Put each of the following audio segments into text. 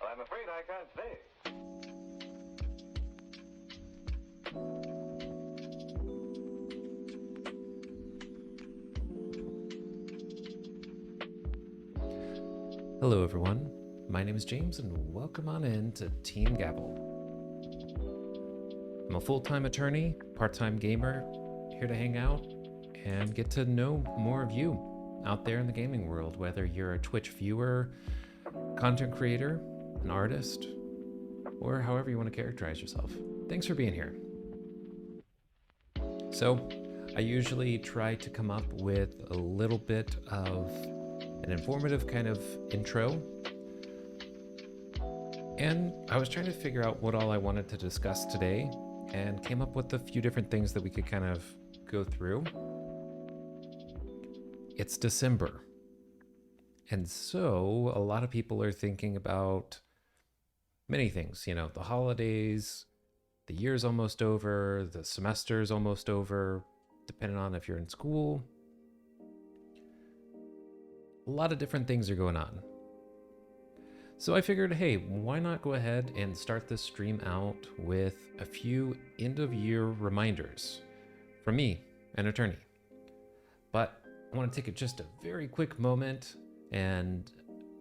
I'm afraid I can't say. Hello everyone, my name is James and welcome on in to TeamGavel. I'm a full-time attorney, part-time gamer, here to hang out and get to know more of you out there in the gaming world, whether you're a Twitch viewer, content creator, an artist, or however you want to characterize yourself. Thanks for being here. So, I usually try to come up with a little bit of an informative kind of intro. And I was trying to figure out what all I wanted to discuss today and came up with a few different things that we could kind of go through. It's December. And so a lot of people are thinking about many things, you know, the holidays, the year's almost over, the semester's almost over, depending on if you're in school. A lot of different things are going on. So I figured, hey, why not go ahead and start this stream out with a few end-of-year reminders from me, an attorney. But I want to take just a very quick moment and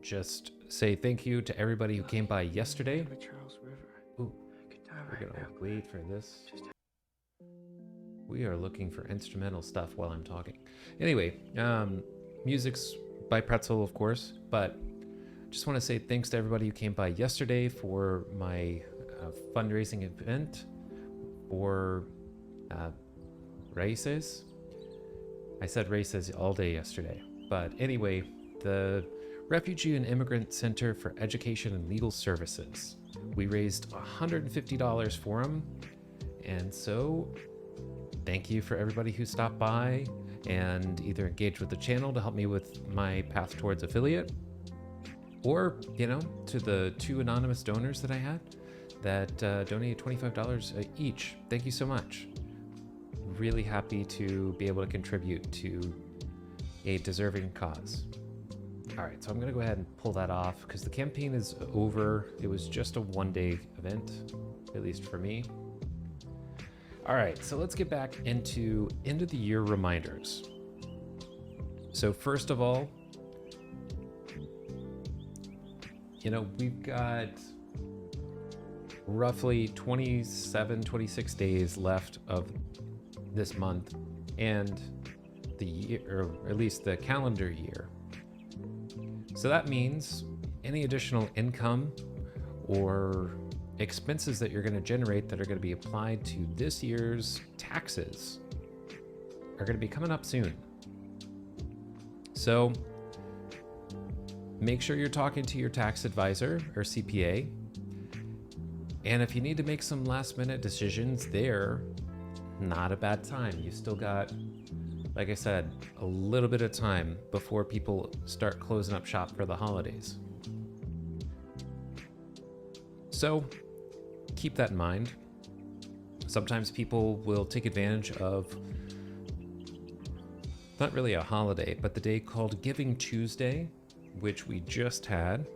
just say thank you to everybody who came by yesterday. Ooh, we're gonna wait for this. We are looking for instrumental stuff while I'm talking. Anyway, music's by Pretzel, of course, but just want to say thanks to everybody who came by yesterday for my fundraising event for races. I said races all day yesterday, but anyway, the Refugee and Immigrant Center for Education and Legal Services. We raised $150 for them, and so thank you for everybody who stopped by and either engaged with the channel to help me with my path towards affiliate, or, you know, to the 2 anonymous donors that I had that donated $25 each. Thank you so much. Really happy to be able to contribute to a deserving cause. All right, so I'm gonna go ahead and pull that off because the campaign is over. It was just a one-day event, at least for me. All right, so let's get back into end of the year reminders. So first of all, you know, we've got roughly 27, 26 days left of this month and the year, or at least the calendar year. So that means any additional income or expenses that you're going to generate that are going to be applied to this year's taxes are going to be coming up soon. So make sure you're talking to your tax advisor or CPA. And if you need to make some last minute decisions there, not a bad time. You still got, like I said, a little bit of time before people start closing up shop for the holidays. So keep that in mind. Sometimes people will take advantage of not really a holiday, but the day called Giving Tuesday, which we just had.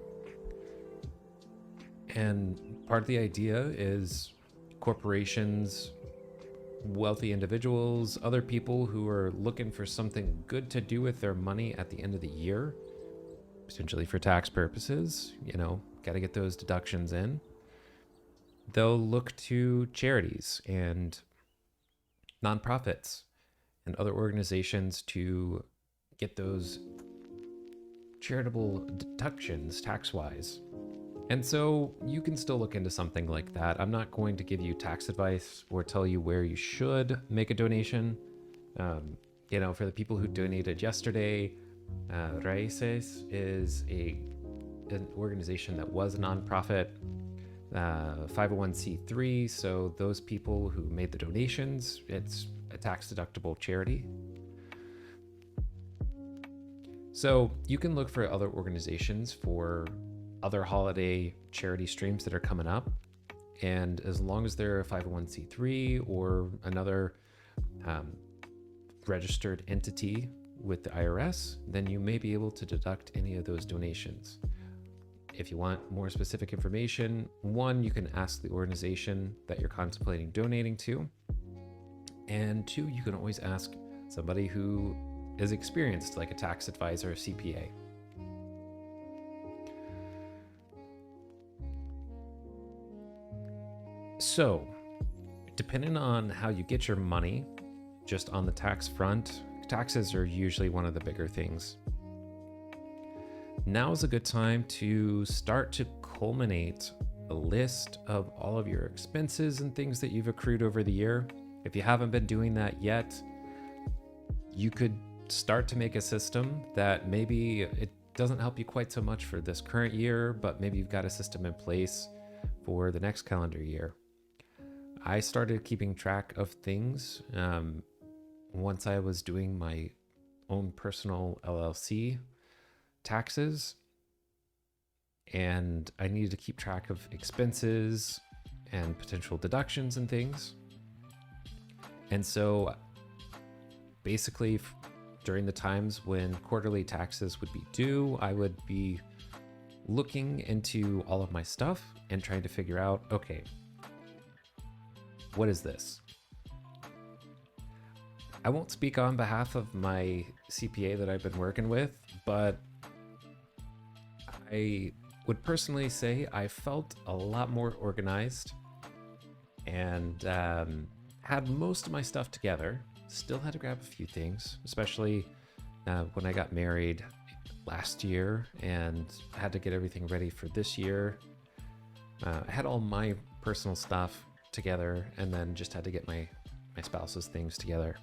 And part of the idea is corporations, wealthy individuals, other people who are looking for something good to do with their money at the end of the year, potentially for tax purposes, you know, got to get those deductions in. They'll look to charities and nonprofits and other organizations to get those charitable deductions tax-wise. And so you can still look into something like that. I'm not going to give you tax advice or tell you where you should make a donation. You know, for the people who donated yesterday, Raices is an organization that was a nonprofit, 501c3. So those people who made the donations, it's a tax deductible charity. So you can look for other organizations for other holiday charity streams that are coming up. And as long as they're a 501c3 or another um, registered entity with the IRS, then you may be able to deduct any of those donations. If you want more specific information, one, you can ask the organization that you're contemplating donating to. And two, you can always ask somebody who is experienced, like a tax advisor or CPA. So, depending on how you get your money, just on the tax front, taxes are usually one of the bigger things. Now is a good time to start to culminate a list of all of your expenses and things that you've accrued over the year. If you haven't been doing that yet, you could start to make a system that maybe it doesn't help you quite so much for this current year, but maybe you've got a system in place for the next calendar year. I started keeping track of things once I was doing my own personal LLC taxes, and I needed to keep track of expenses and potential deductions and things. And so basically during the times when quarterly taxes would be due, I would be looking into all of my stuff and trying to figure out, okay, what is this? I won't speak on behalf of my CPA that I've been working with, but I would personally say I felt a lot more organized and had most of my stuff together. Still had to grab a few things, especially when I got married last year and had to get everything ready for this year. I had all my personal stuff together and then just had to get my spouse's things together.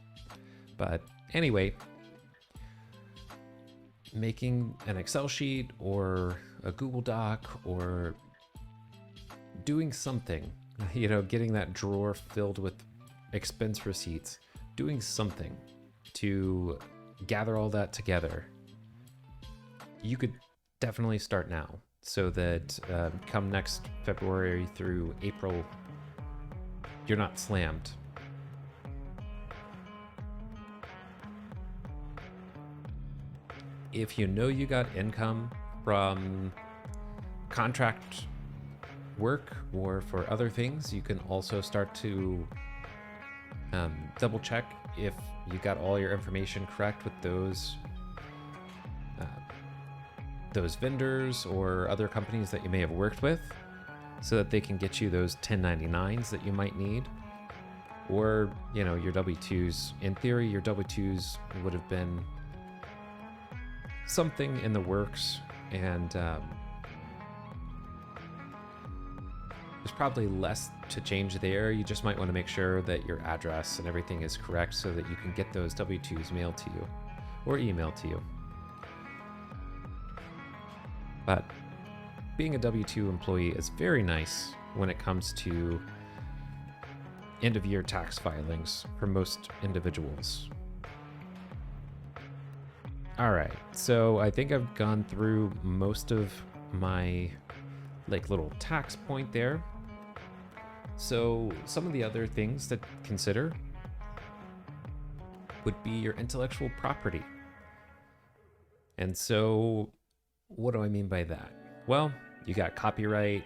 But anyway, making an Excel sheet or a Google Doc or doing something, getting that drawer filled with expense receipts, doing something to gather all that together, you could definitely start now so that come next February through April, you're not slammed. If you know you got income from contract work or for other things, you can also start to double check if you got all your information correct with those vendors or other companies that you may have worked with, so that they can get you those 1099s that you might need, or your W-2s. In theory, your W-2s would have been something in the works, and there's probably less to change there. You just might want to make sure that your address and everything is correct so that you can get those W-2s mailed to you or emailed to you. But being a W-2 employee is very nice when it comes to end-of-year tax filings for most individuals. All right, so I think I've gone through most of my little tax point there. So some of the other things to consider would be your intellectual property. And so what do I mean by that? Well, you got copyrighted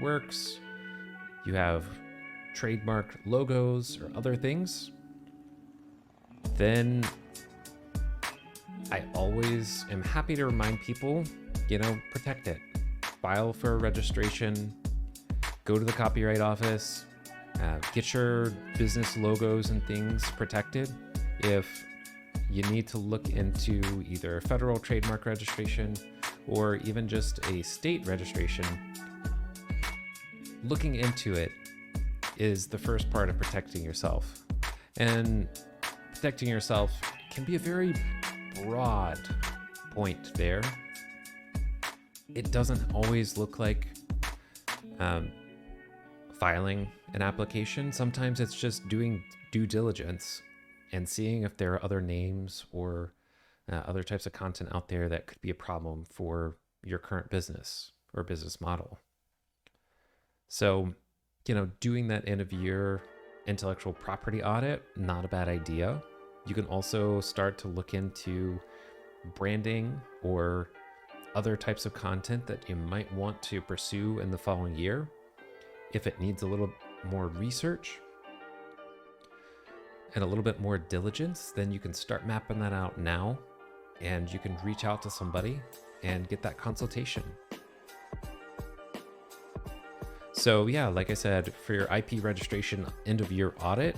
works, you have trademark logos or other things. Then I always am happy to remind people, protect it. File for a registration, go to the Copyright Office, get your business logos and things protected. If you need to look into either a federal trademark registration or even just a state registration, looking into it is the first part of protecting yourself. And protecting yourself can be a very broad point there. It doesn't always look like filing an application. Sometimes it's just doing due diligence and seeing if there are other names or other types of content out there that could be a problem for your current business or business model. So doing that end of year intellectual property audit, not a bad idea. You can also start to look into branding or other types of content that you might want to pursue in the following year. If it needs a little more research and a little bit more diligence, then you can start mapping that out now, and you can reach out to somebody and get that consultation. So yeah, like I said, for your IP registration end of year audit,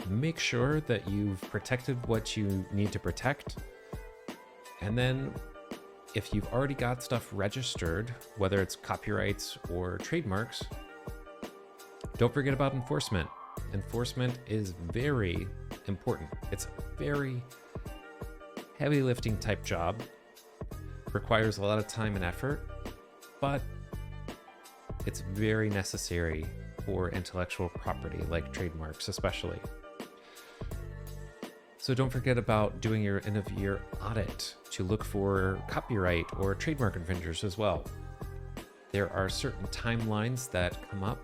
make sure that you've protected what you need to protect. And then if you've already got stuff registered, whether it's copyrights or trademarks, don't forget about enforcement. Enforcement is very important. It's a very heavy lifting type job, requires a lot of time and effort, but it's very necessary for intellectual property, like trademarks especially. So don't forget about doing your end of year audit to look for copyright or trademark infringers as well. There are certain timelines that come up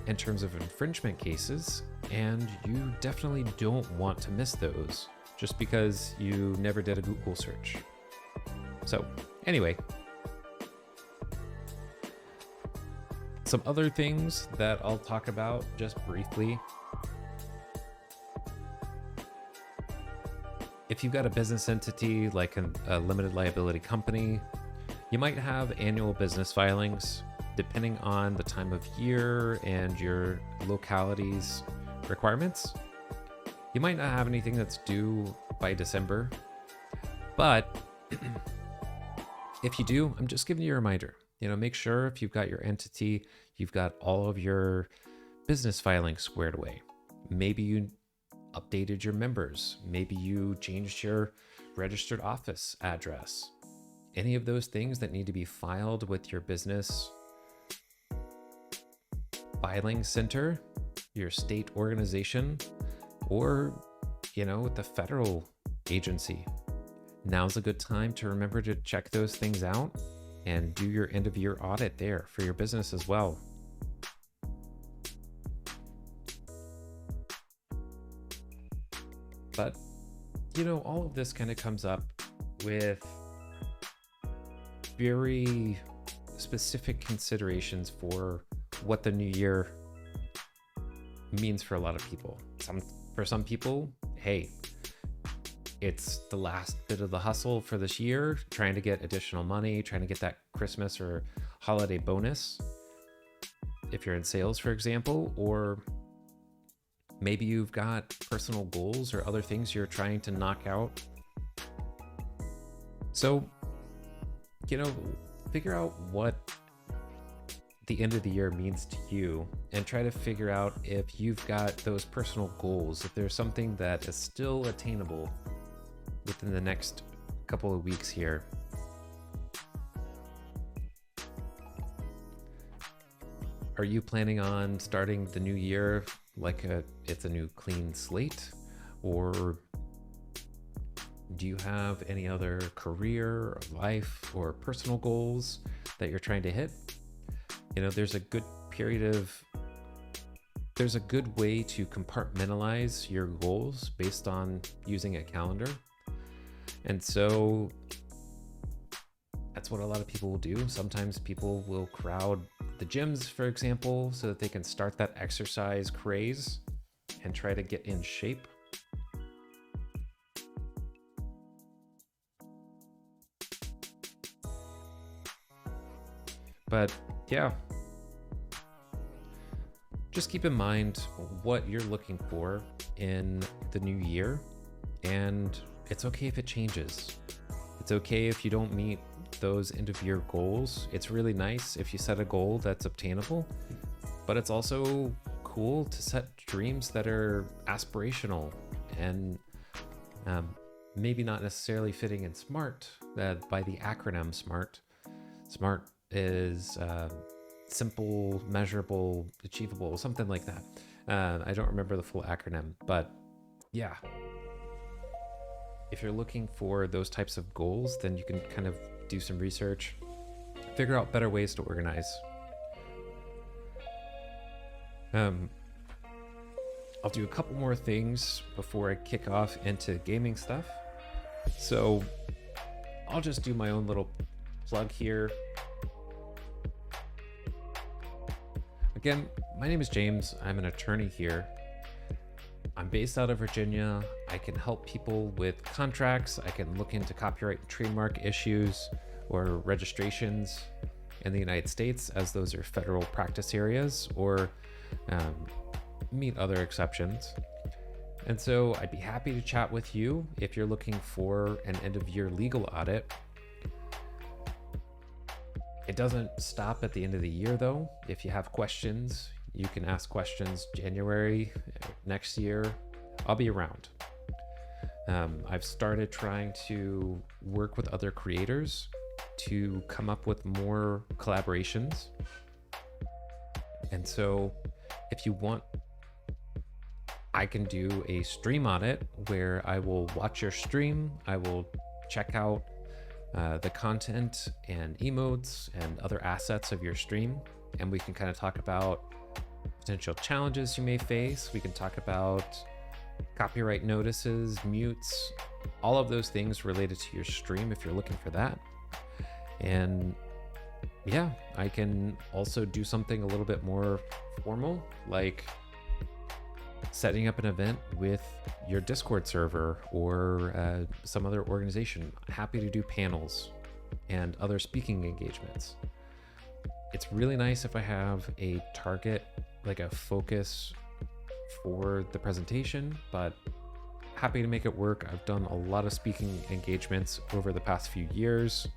in terms of infringement cases, and you definitely don't want to miss those just because you never did a Google search. So anyway, some other things that I'll talk about just briefly. If you've got a business entity like a limited liability company, you might have annual business filings. Depending on the time of year and your locality's requirements, you might not have anything that's due by December. But if you do, I'm just giving you a reminder. Make sure if you've got your entity, you've got all of your business filings squared away. Maybe you updated your members. Maybe you changed your registered office address. Any of those things that need to be filed with your business filing center, your state organization, or, with the federal agency. Now's a good time to remember to check those things out and do your end of year audit there for your business as well. But, all of this kind of comes up with very specific considerations for what the new year means for a lot of people. For some people, hey, it's the last bit of the hustle for this year, trying to get additional money, trying to get that Christmas or holiday bonus. If you're in sales, for example, or maybe you've got personal goals or other things you're trying to knock out. So, figure out what the end of the year means to you and try to figure out if you've got those personal goals, if there's something that is still attainable within the next couple of weeks here. Are you planning on starting the new year like it's a new clean slate? Or do you have any other career, life, or personal goals that you're trying to hit? There's a good way to compartmentalize your goals based on using a calendar. And so that's what a lot of people will do. Sometimes people will crowd the gyms, for example, so that they can start that exercise craze and try to get in shape. But yeah, just keep in mind what you're looking for in the new year, and it's okay if it changes. It's okay if you don't meet those end of year goals. It's really nice if you set a goal that's obtainable, but it's also cool to set dreams that are aspirational and maybe not necessarily fitting in SMART, by the acronym SMART. SMART is simple, measurable, achievable, something like that. I don't remember the full acronym, but yeah. If you're looking for those types of goals, then you can kind of do some research, figure out better ways to organize. Um, I'll do a couple more things before I kick off into gaming stuff. So I'll just do my own little plug here. Again, my name is James. I'm an attorney here. I'm based out of Virginia. I can help people with contracts. I can look into copyright and trademark issues or registrations in the United States, as those are federal practice areas, or meet other exceptions. And so I'd be happy to chat with you if you're looking for an end-of-year legal audit. It doesn't stop at the end of the year, though. If you have questions, you can ask questions January next year. I'll be around. I've started trying to work with other creators to come up with more collaborations. And so if you want, I can do a stream audit where I will watch your stream. I will check out the content and emotes and other assets of your stream. And we can kind of talk about potential challenges you may face. We can talk about copyright notices, mutes, all of those things related to your stream if you're looking for that. And yeah, I can also do something a little bit more formal, like setting up an event with your Discord server or some other organization. Happy to do panels and other speaking engagements. It's really nice if I have a target, like a focus for the presentation, but happy to make it work. I've done a lot of speaking engagements over the past few years.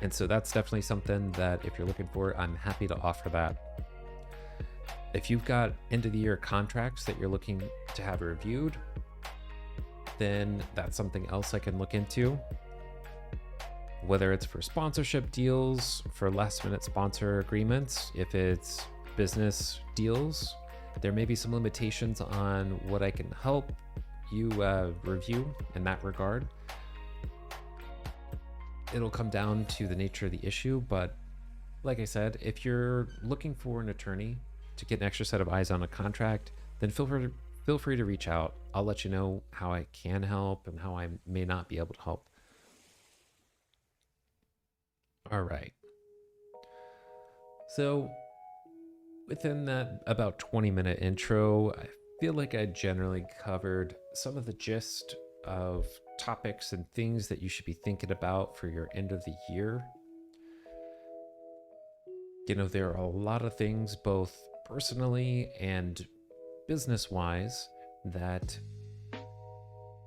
And so that's definitely something that if you're looking for, I'm happy to offer that. If you've got end of the year contracts that you're looking to have reviewed, then that's something else I can look into. Whether it's for sponsorship deals, for last minute sponsor agreements, if it's business deals, there may be some limitations on what I can help you review in that regard. It'll come down to the nature of the issue, but like I said, if you're looking for an attorney to get an extra set of eyes on a contract, then feel free to reach out. I'll let you know how I can help and how I may not be able to help. All right. So within that about 20-minute intro, I feel like I generally covered some of the gist of topics and things that you should be thinking about for your end of the year. You know, there are a lot of things, both personally and business-wise, that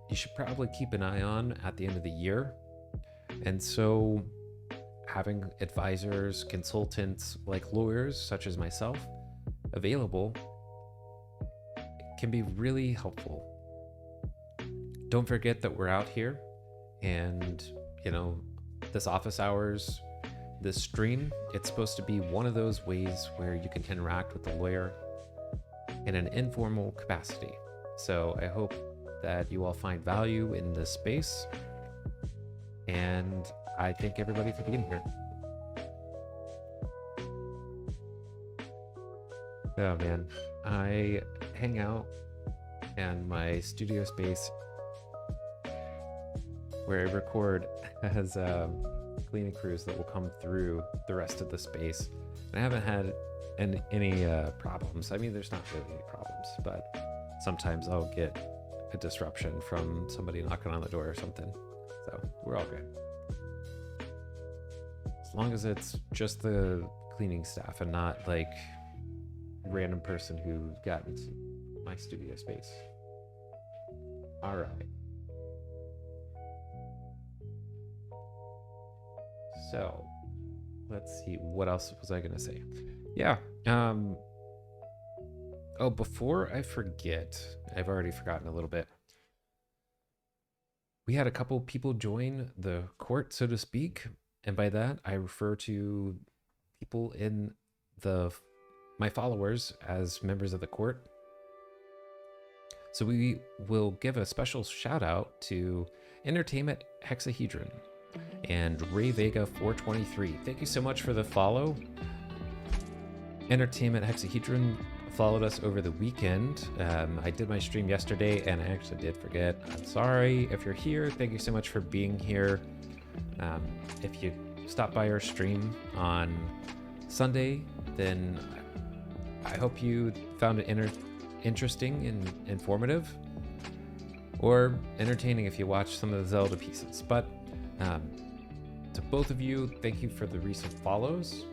you should probably keep an eye on at the end of the year. And so having advisors, consultants like lawyers such as myself available can be really helpful. Don't forget that we're out here, and you know, this office hours, this stream, it's supposed to be one of those ways where you can interact with the lawyer in an informal capacity. So I hope that you all find value in this space, and I thank everybody for being here. Oh man, I hang out in my studio space where I record has cleaning crews that will come through the rest of the space. And I haven't had any problems. I mean, there's not really any problems, but sometimes I'll get a disruption from somebody knocking on the door or something. So we're all good. As long as it's just the cleaning staff and not like a random person who got into my studio space. All right. So let's see, what else was I gonna say? Yeah. Oh, before I forget, I've already forgotten a little bit. We had a couple people join the court, so to speak. And by that, I refer to people in my followers as members of the court. So we will give a special shout out to Entertainment Hexahedron and Ray Vega 423. Thank you so much for the follow. Entertainment Hexahedron followed us over the weekend. I did my stream yesterday and I actually did forget. I'm sorry. If you're here, thank you so much for being here. If you stopped by our stream on Sunday, then I hope you found it interesting and informative, or entertaining if you watched some of the Zelda pieces. But to both of you, thank you for the recent follows.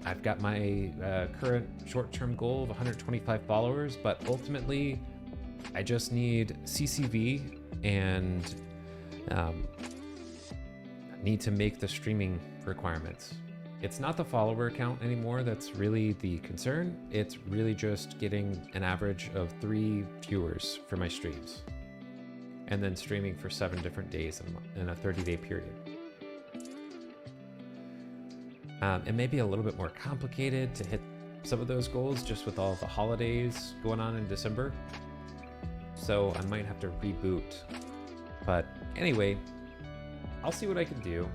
I've got my current short-term goal of 125 followers, but ultimately I just need CCV and need to make the streaming requirements. It's not the follower count anymore that's really the concern. It's really just getting an average of 3 viewers for my streams, and then streaming for 7 different days in a 30-day period. It may be a little bit more complicated to hit some of those goals just with all the holidays going on in December. So I might have to reboot. But anyway, I'll see what I can do.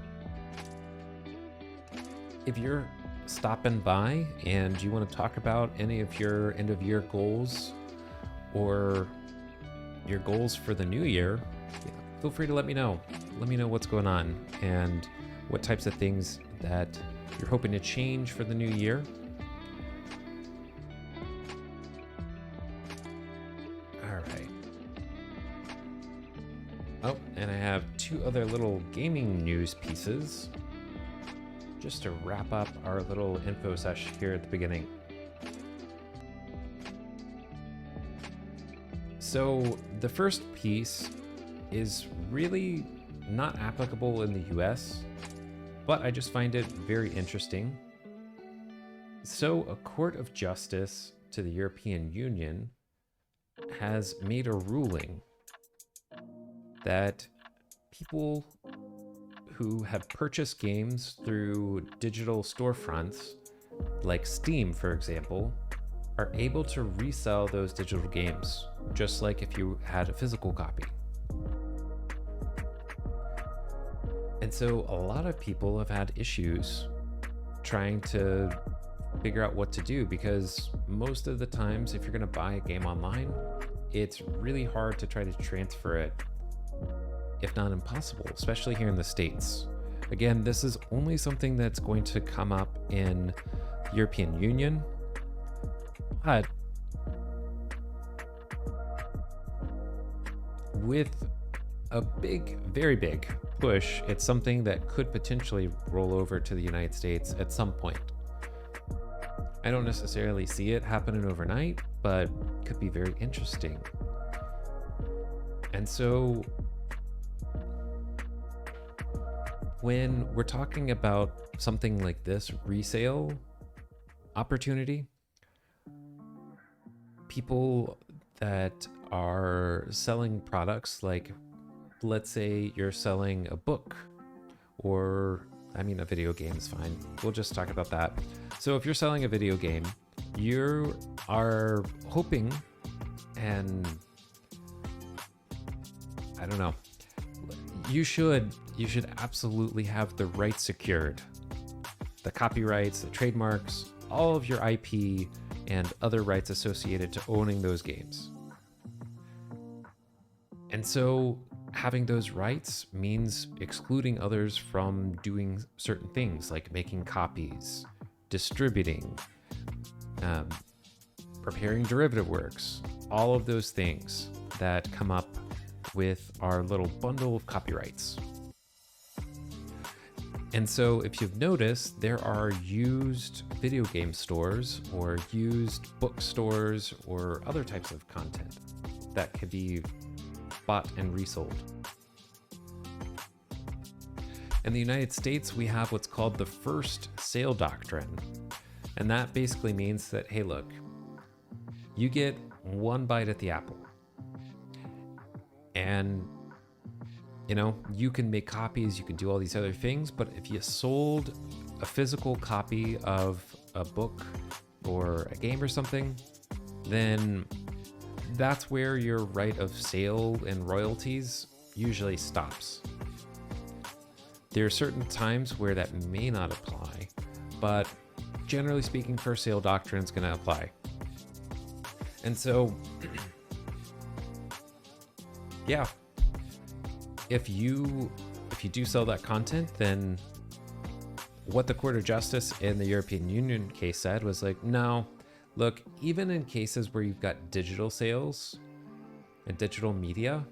If you're stopping by and you want to talk about any of your end of year goals or your goals for the new year, feel free to let me know. Let me know what's going on and what types of things that you're hoping to change for the new year. All right. Oh, and I have 2 other little gaming news pieces just to wrap up our little info sesh here at the beginning. So the first piece is really not applicable in the US, but I just find it very interesting. So a court of justice to the European Union has made a ruling that people who have purchased games through digital storefronts, like Steam, for example, are able to resell those digital games, just like if you had a physical copy. And so a lot of people have had issues trying to figure out what to do, because most of the times if you're going to buy a game online, it's really hard to try to transfer it, if not impossible, especially here in the States. Again, this is only something that's going to come up in the European Union, but with a big, very big push, it's something that could potentially roll over to the United States at some point. I don't necessarily see it happening overnight, but could be very interesting. And so when we're talking about something like this resale opportunity, people that are selling products, like let's say you're selling a book, or I mean a video game is fine, we'll just talk about that. So if you're selling a video game, you are hoping, and I don't know, you should absolutely have the rights secured, the copyrights, the trademarks, all of your IP and other rights associated to owning those games. And so having those rights means excluding others from doing certain things, like making copies, distributing, preparing derivative works, all of those things that come up with our little bundle of copyrights. And so if you've noticed, there are used video game stores or used bookstores or other types of content that could be bought and resold. In the United States, we have what's called the first sale doctrine. And that basically means that, hey, look, you get one bite at the apple. And you know, you can make copies, you can do all these other things, but if you sold a physical copy of a book or a game or something, then that's where your right of sale and royalties usually stops. There are certain times where that may not apply, but generally speaking, first sale doctrine is going to apply. And so, yeah, if you do sell that content, then what the Court of Justice in the European Union case said was like, no, look, even in cases where you've got digital sales and digital media,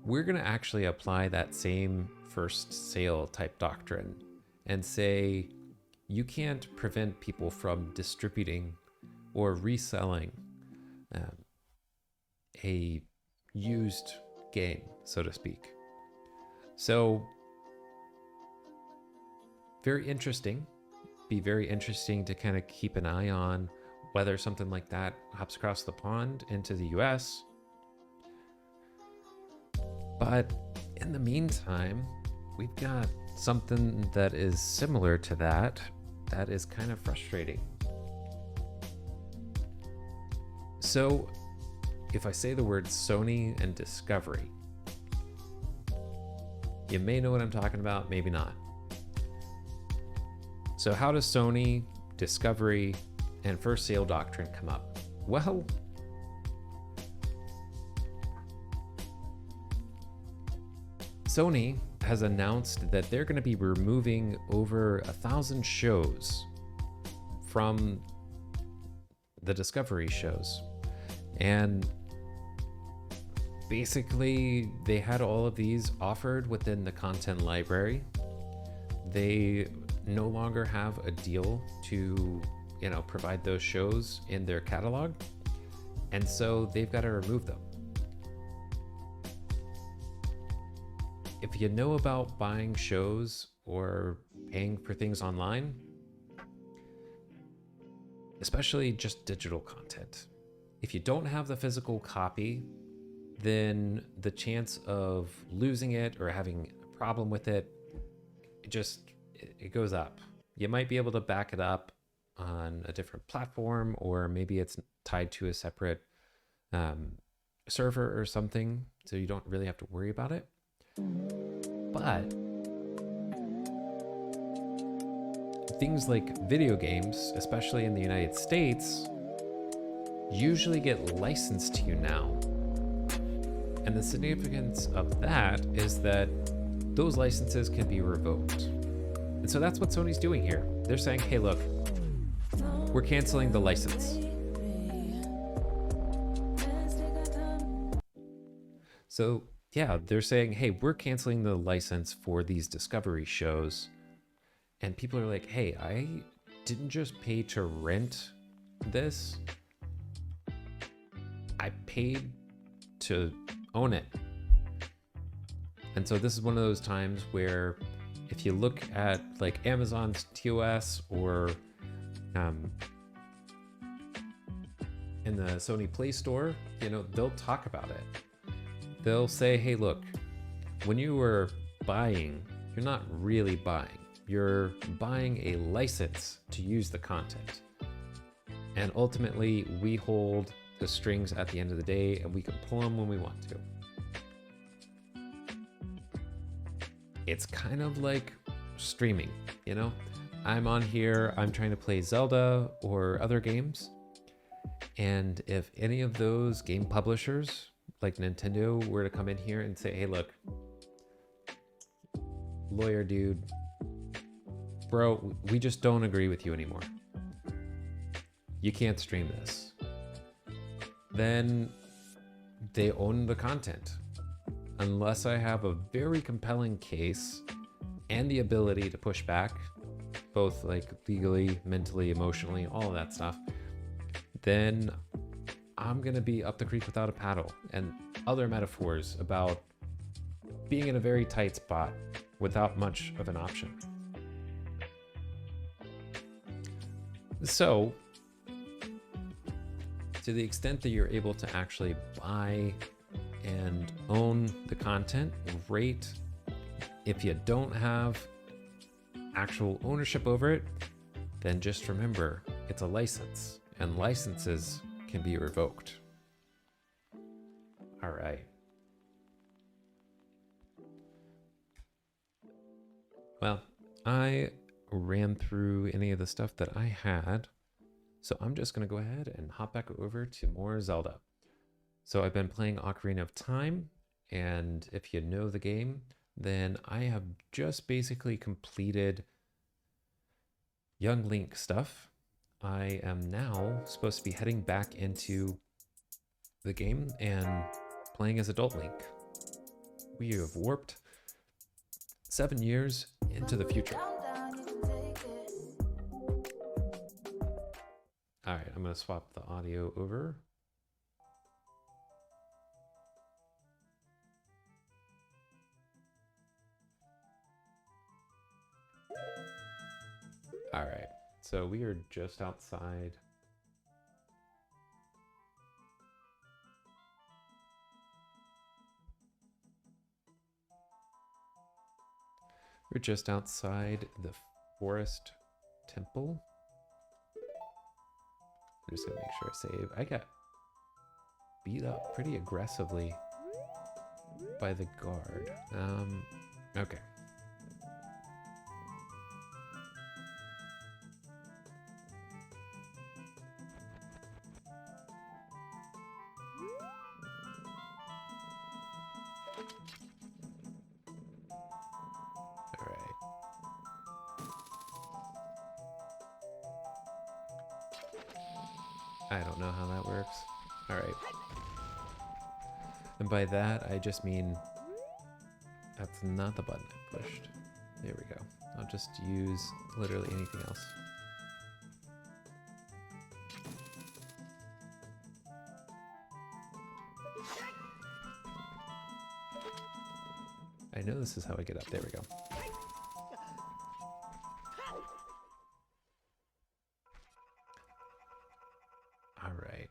we're going to actually apply that same first sale type doctrine and say you can't prevent people from distributing or reselling a used game, so to speak. So very interesting. Be very interesting to kind of keep an eye on whether something like that hops across the pond into the US. But in the meantime, we've got something that is similar to that is kind of frustrating. So if I say the words Sony and Discovery, you may know what I'm talking about, maybe not. So how does Sony, Discovery, and first sale doctrine come up? Well, Sony has announced that they're going to be removing over 1,000 shows from the Discovery shows. And basically, they had all of these offered within the content library. They no longer have a deal to, provide those shows in their catalog. And so they've got to remove them. If you know about buying shows or paying for things online, especially just digital content, if you don't have the physical copy, then the chance of losing it or having a problem with it, it goes up. You might be able to back it up on a different platform, or maybe it's tied to a separate server or something, so you don't really have to worry about it. But things like video games, especially in the United States, usually get licensed to you now. And the significance of that is that those licenses can be revoked. And so that's what Sony's doing here. They're saying, hey, look, we're canceling the license. So yeah, they're saying, hey, we're canceling the license for these Discovery shows. And people are like, hey, I didn't just pay to rent this. I paid to own it. And so this is one of those times where if you look at like Amazon's TOS or in the Sony Play Store, they'll talk about it. They'll say, hey, look, when you were buying, you're not really buying. You're buying a license to use the content. And ultimately, we hold the strings at the end of the day, and we can pull them when we want to. It's kind of like streaming, I'm on here, I'm trying to play Zelda or other games. And if any of those game publishers like Nintendo were to come in here and say, hey, look, lawyer dude, bro, we just don't agree with you anymore. You can't stream this. Then they own the content. Unless I have a very compelling case and the ability to push back, both like legally, mentally, emotionally, all of that stuff, then I'm gonna be up the creek without a paddle, and other metaphors about being in a very tight spot without much of an option. So, to the extent that you're able to actually buy and own the content, great. If you don't have actual ownership over it, then just remember it's a license, and licenses can be revoked. All right. Well, I ran through any of the stuff that I had. So I'm just going to go ahead and hop back over to more Zelda. So I've been playing Ocarina of Time, and if you know the game, then I have just basically completed Young Link stuff. I am now supposed to be heading back into the game and playing as Adult Link. We have warped 7 years into the future. All right, I'm going to swap the audio over. All right, so we are just outside. We're just outside the forest temple. I'm just gonna make sure I save. I got beat up pretty aggressively by the guard. Okay. I don't know how that works. All right. And by that, I just mean that's not the button I pushed. There we go. I'll just use literally anything else. I know this is how I get up. There we go. All right.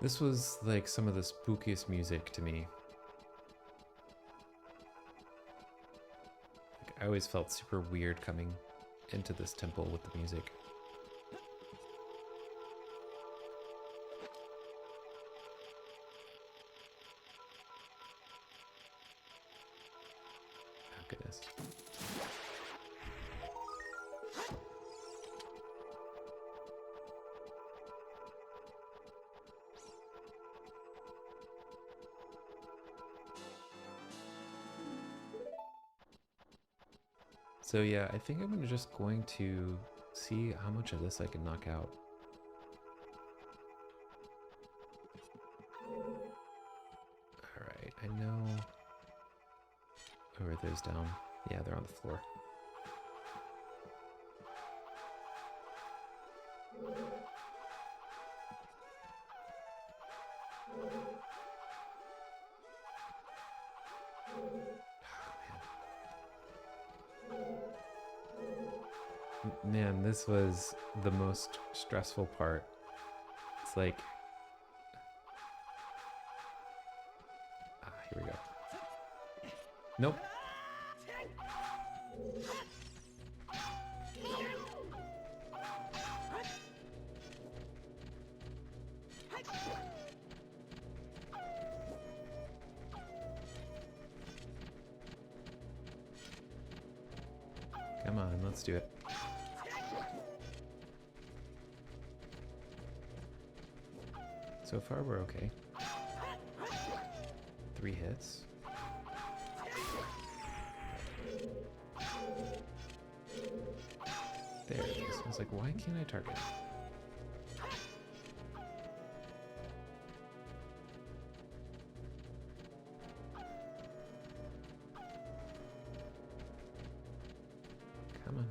This was like some of the spookiest music to me. Like, I always felt super weird coming into this temple with the music. Oh, goodness. So yeah, I think I'm just going to see how much of this I can knock out. Alright, I know... Oh, are those down? Yeah, they're on the floor. Man, this was the most stressful part. It's like... Ah, here we go. Nope. Come on, let's do it. So far, we're okay. 3 hits. There it is. I was like, why can't I target? Come on.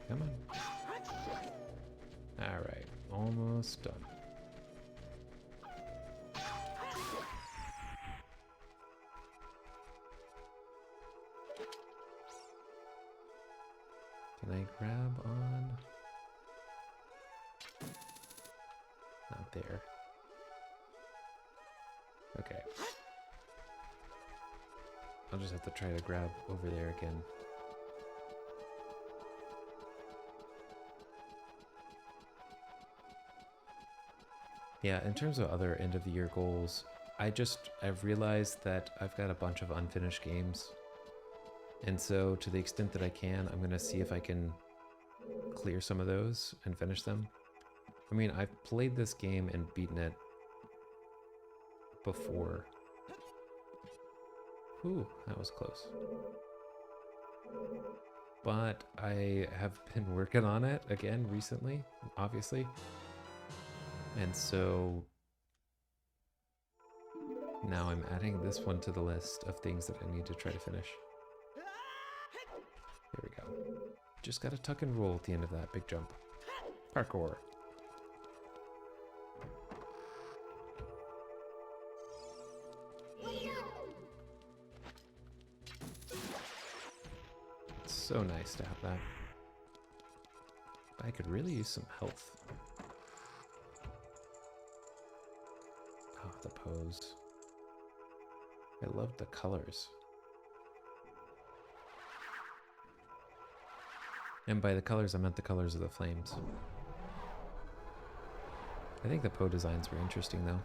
Come on. Alright, almost done. Can I grab on? Not there. Okay. I'll just have to try to grab over there again. Yeah, in terms of other end of the year goals, I've realized that I've got a bunch of unfinished games. And so to the extent that I can, I'm going to see if I can clear some of those and finish them. I mean, I've played this game and beaten it before. Ooh, that was close. But I have been working on it again recently, obviously. And so now I'm adding this one to the list of things that I need to try to finish. There we go. Just gotta tuck and roll at the end of that big jump. Parkour. It's so nice to have that. But I could really use some health. Oh, the pose. I love the colors. And by the colors, I meant the colors of the flames. I think the Poe designs were interesting, though.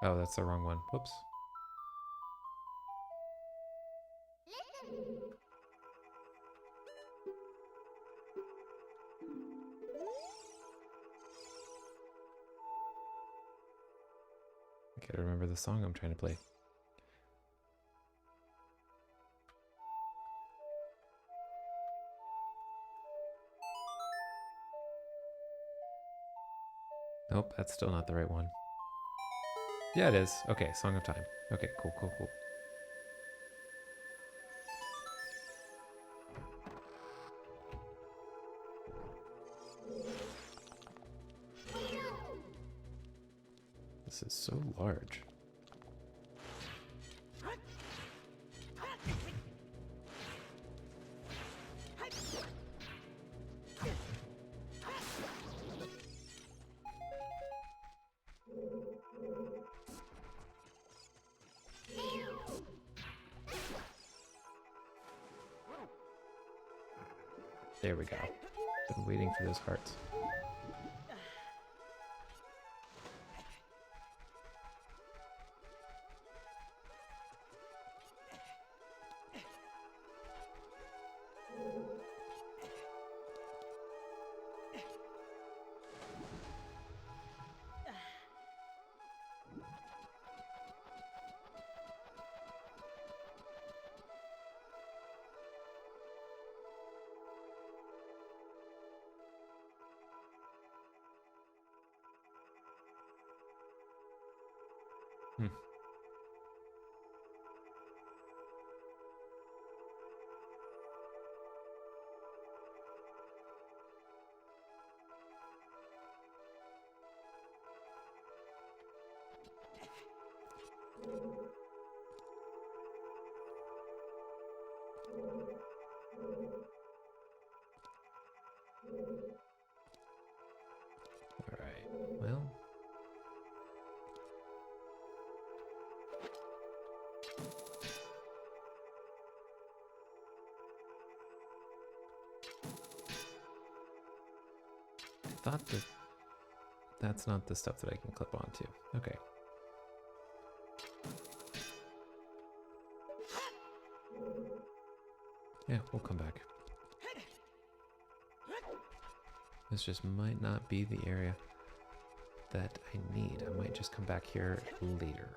Oh, that's the wrong one. Whoops. I gotta remember the song I'm trying to play. Nope, that's still not the right one. Yeah, it is. Okay, Song of Time. Okay, cool, cool, cool. This is so large. There we go. Been waiting for those hearts. Hmm. All right. Well. I thought that that's not the stuff that I can clip onto. Okay. Yeah, we'll come back. This just might not be the area that I need. I might just come back here later.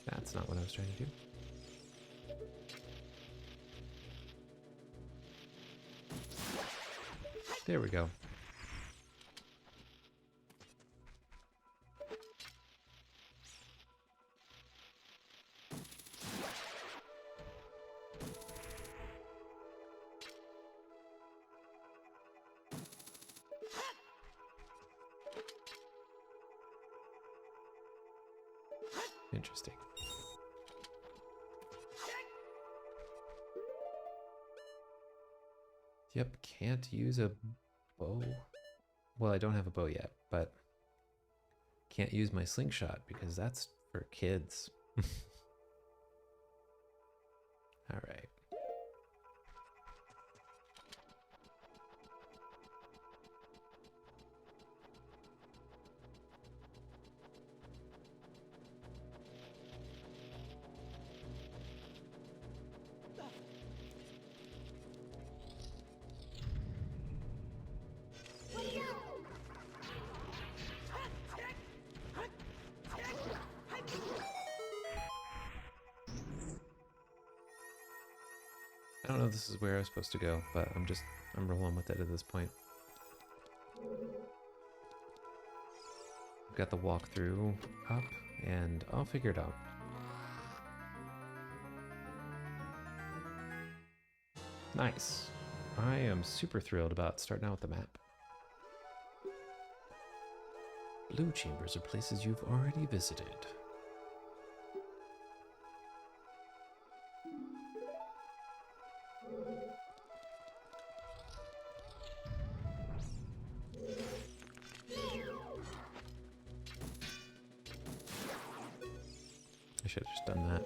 That's not what I was trying to do. There we go. Interesting. Yep, can't use a bow. Well, I don't have a bow yet, but can't use my slingshot because that's for kids. All right. I don't know if this is where I was supposed to go, but I'm rolling with it at this point. I've got the walkthrough up, and I'll figure it out. Nice. I am super thrilled about starting out with the map. Blue chambers are places you've already visited. I should have just done that.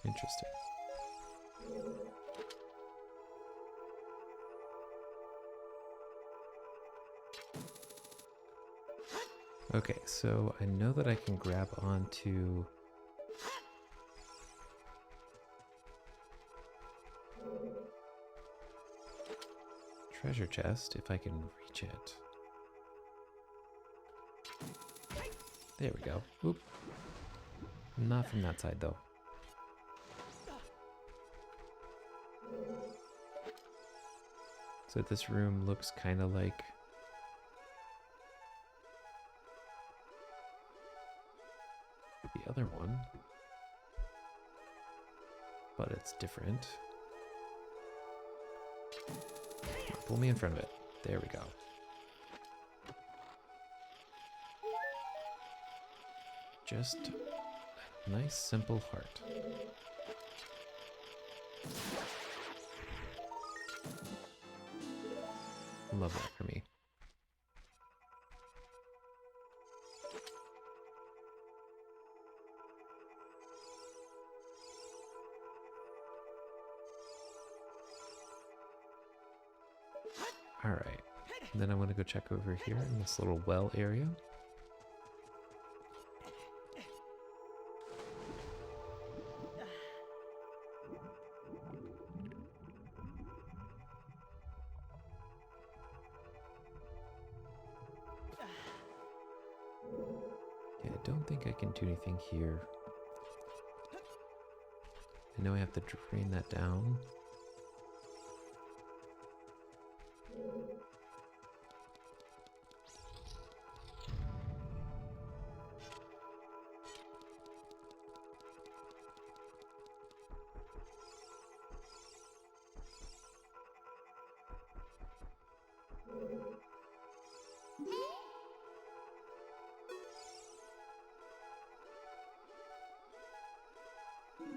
Interesting. Okay, so I know that I can grab onto treasure chest if I can reach it. There we go. Oop. Not from that side though. So this room looks kind of like the other one, but it's different. Pull me in front of it. There we go. Just a nice simple heart. Love that for me. All right. And then I want to go check over here in this little well area. Yeah, I don't think I can do anything here. I know I have to drain that down.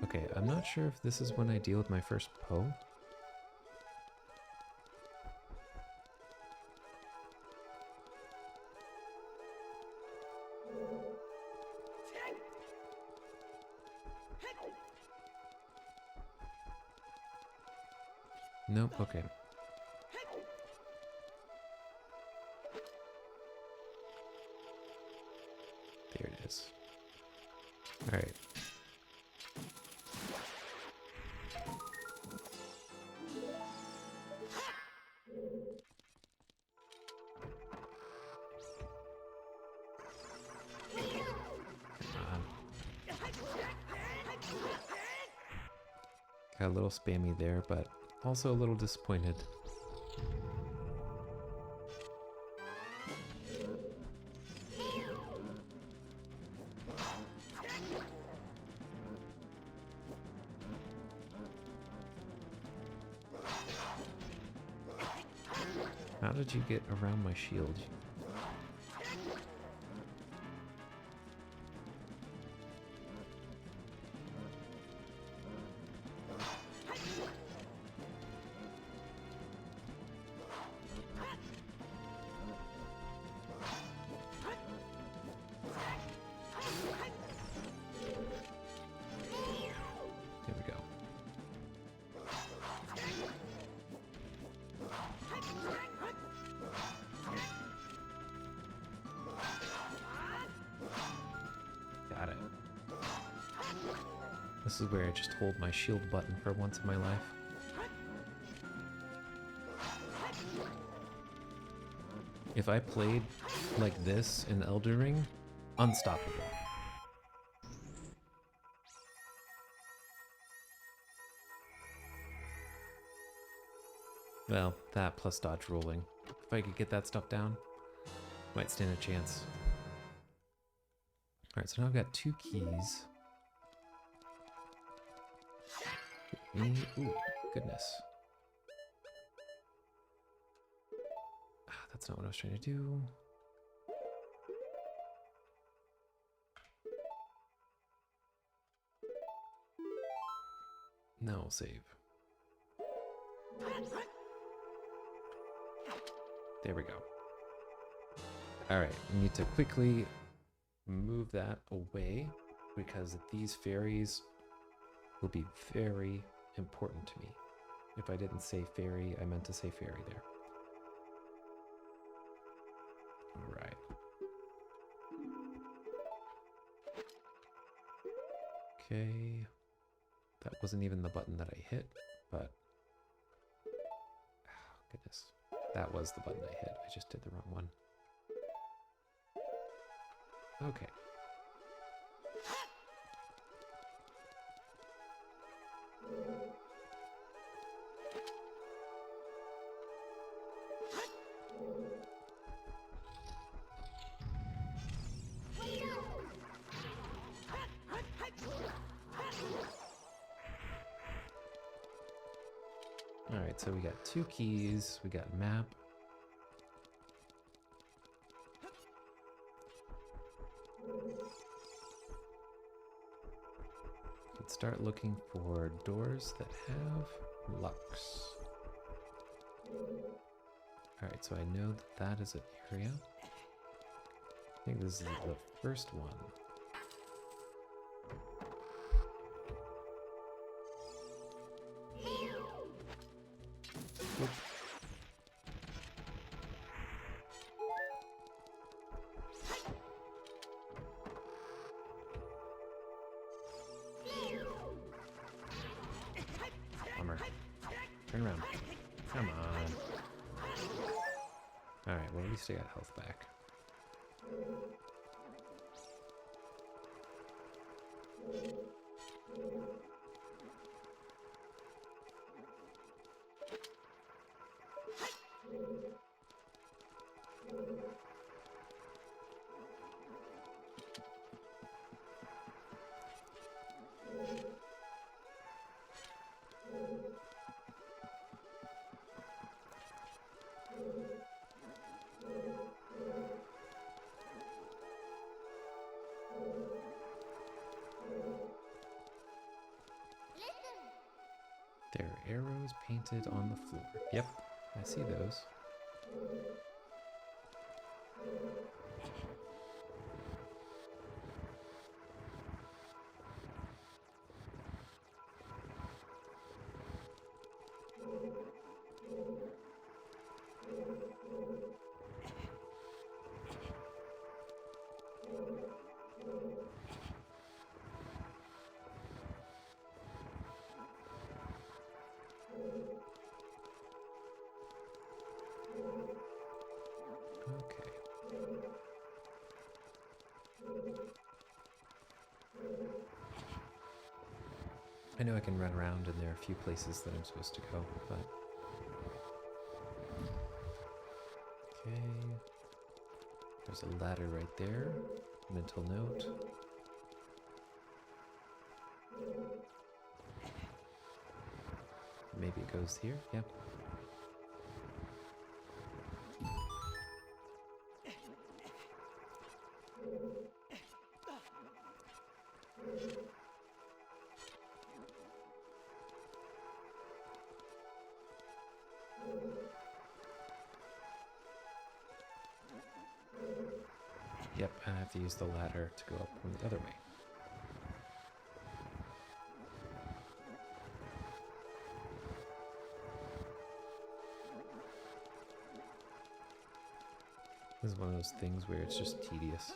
Okay, I'm not sure if this is when I deal with my first Poe. Nope, okay. There it is. All right. Got a little spammy there, but also a little disappointed. How did you get around my shield? There we go. Got it. This is where I just hold my shield button for once in my life. If I played like this in Elden Ring, unstoppable. Well, that plus dodge rolling. If I could get that stuff down, might stand a chance. Alright, so now I've got 2 keys. Ooh, goodness. That's not what I was trying to do. No, save. There we go. Alright, we need to quickly move that away because these fairies will be very important to me. If I didn't say fairy, I meant to say fairy there. Alright. Okay. That wasn't even the button that I hit, but... Oh, goodness. That was the button I hit. I just did the wrong one. Okay. Alright, so we got 2 keys, we got map. Let's start looking for doors that have locks. Alright, so I know that that is an area. I think this is the first one. Whoop. Bummer. Turn around. Come on. Alright, well at least I got health back. There are arrows painted on the floor. Yep, I see those. Okay. I know I can run around and there are a few places that I'm supposed to go, but... Okay. There's a ladder right there. Mental note. Maybe it goes here? Yep. Yep, I have to use the ladder to go up from the other way. This is one of those things where it's just tedious.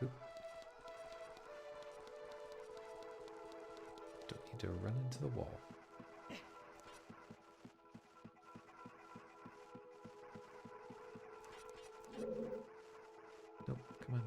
Oop. Don't need to run into the wall. Nope, come on.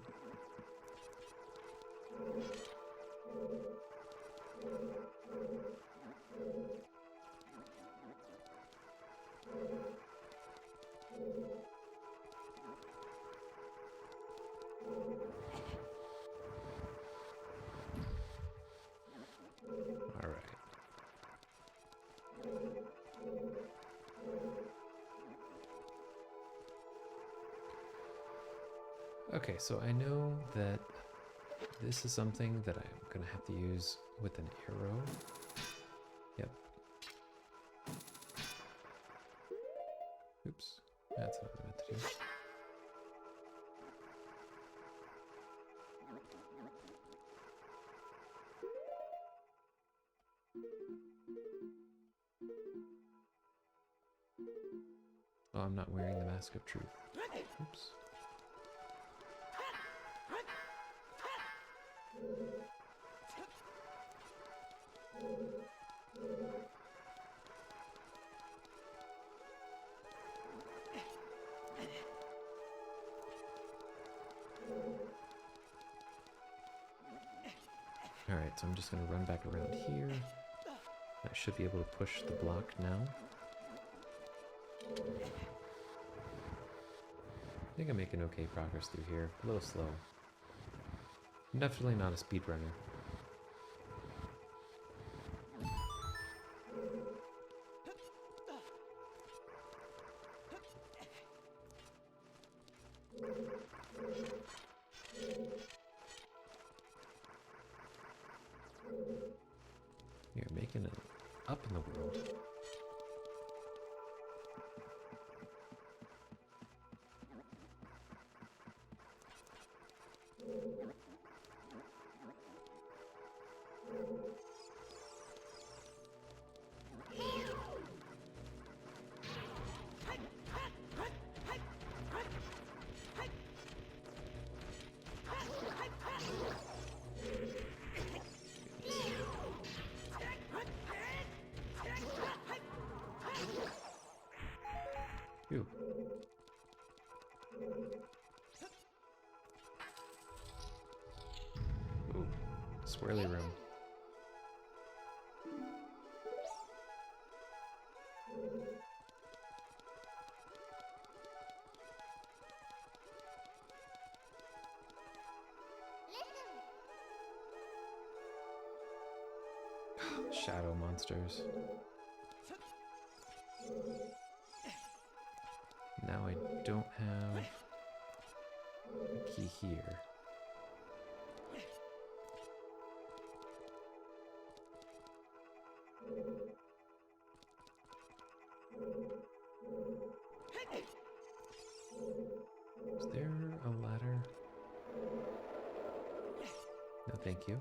All right. Okay, so I know that this is something that I'm gonna have to use with an arrow. Yep. Oops, that's not what I meant to do. Oh, I'm not wearing the Mask of Truth. Oops. Alright, so I'm just going to run back around here. I should be able to push the block now. I think I'm making okay progress through here. A little slow. I'm definitely not a speedrunner. You're making it up in the world. Phew. Ooh, swirly room. Shadow monsters. Now I don't have a key here. Is there a ladder? No, thank you.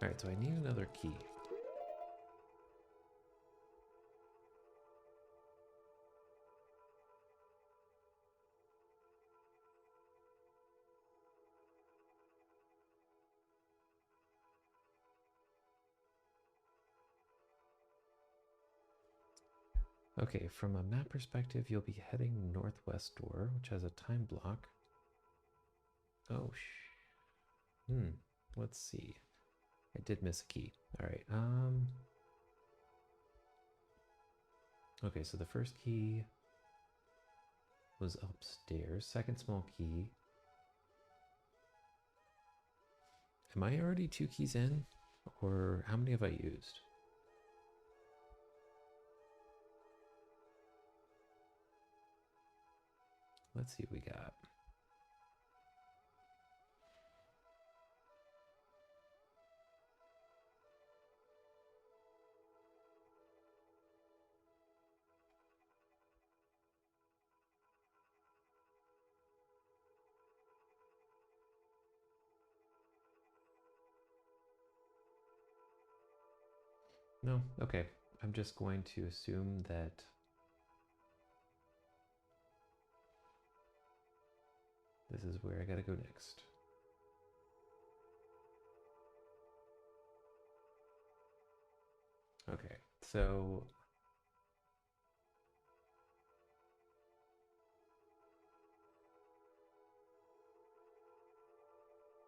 Alright, so I need another key. Okay, from a map perspective, you'll be heading northwest door, which has a time block. Oh, let's see. I did miss a key. All right, okay, so the first key was upstairs. Second small key. Am I already 2 keys in? Or how many have I used? Let's see what we got. No, okay. I'm just going to assume that this is where I gotta go next. Okay, so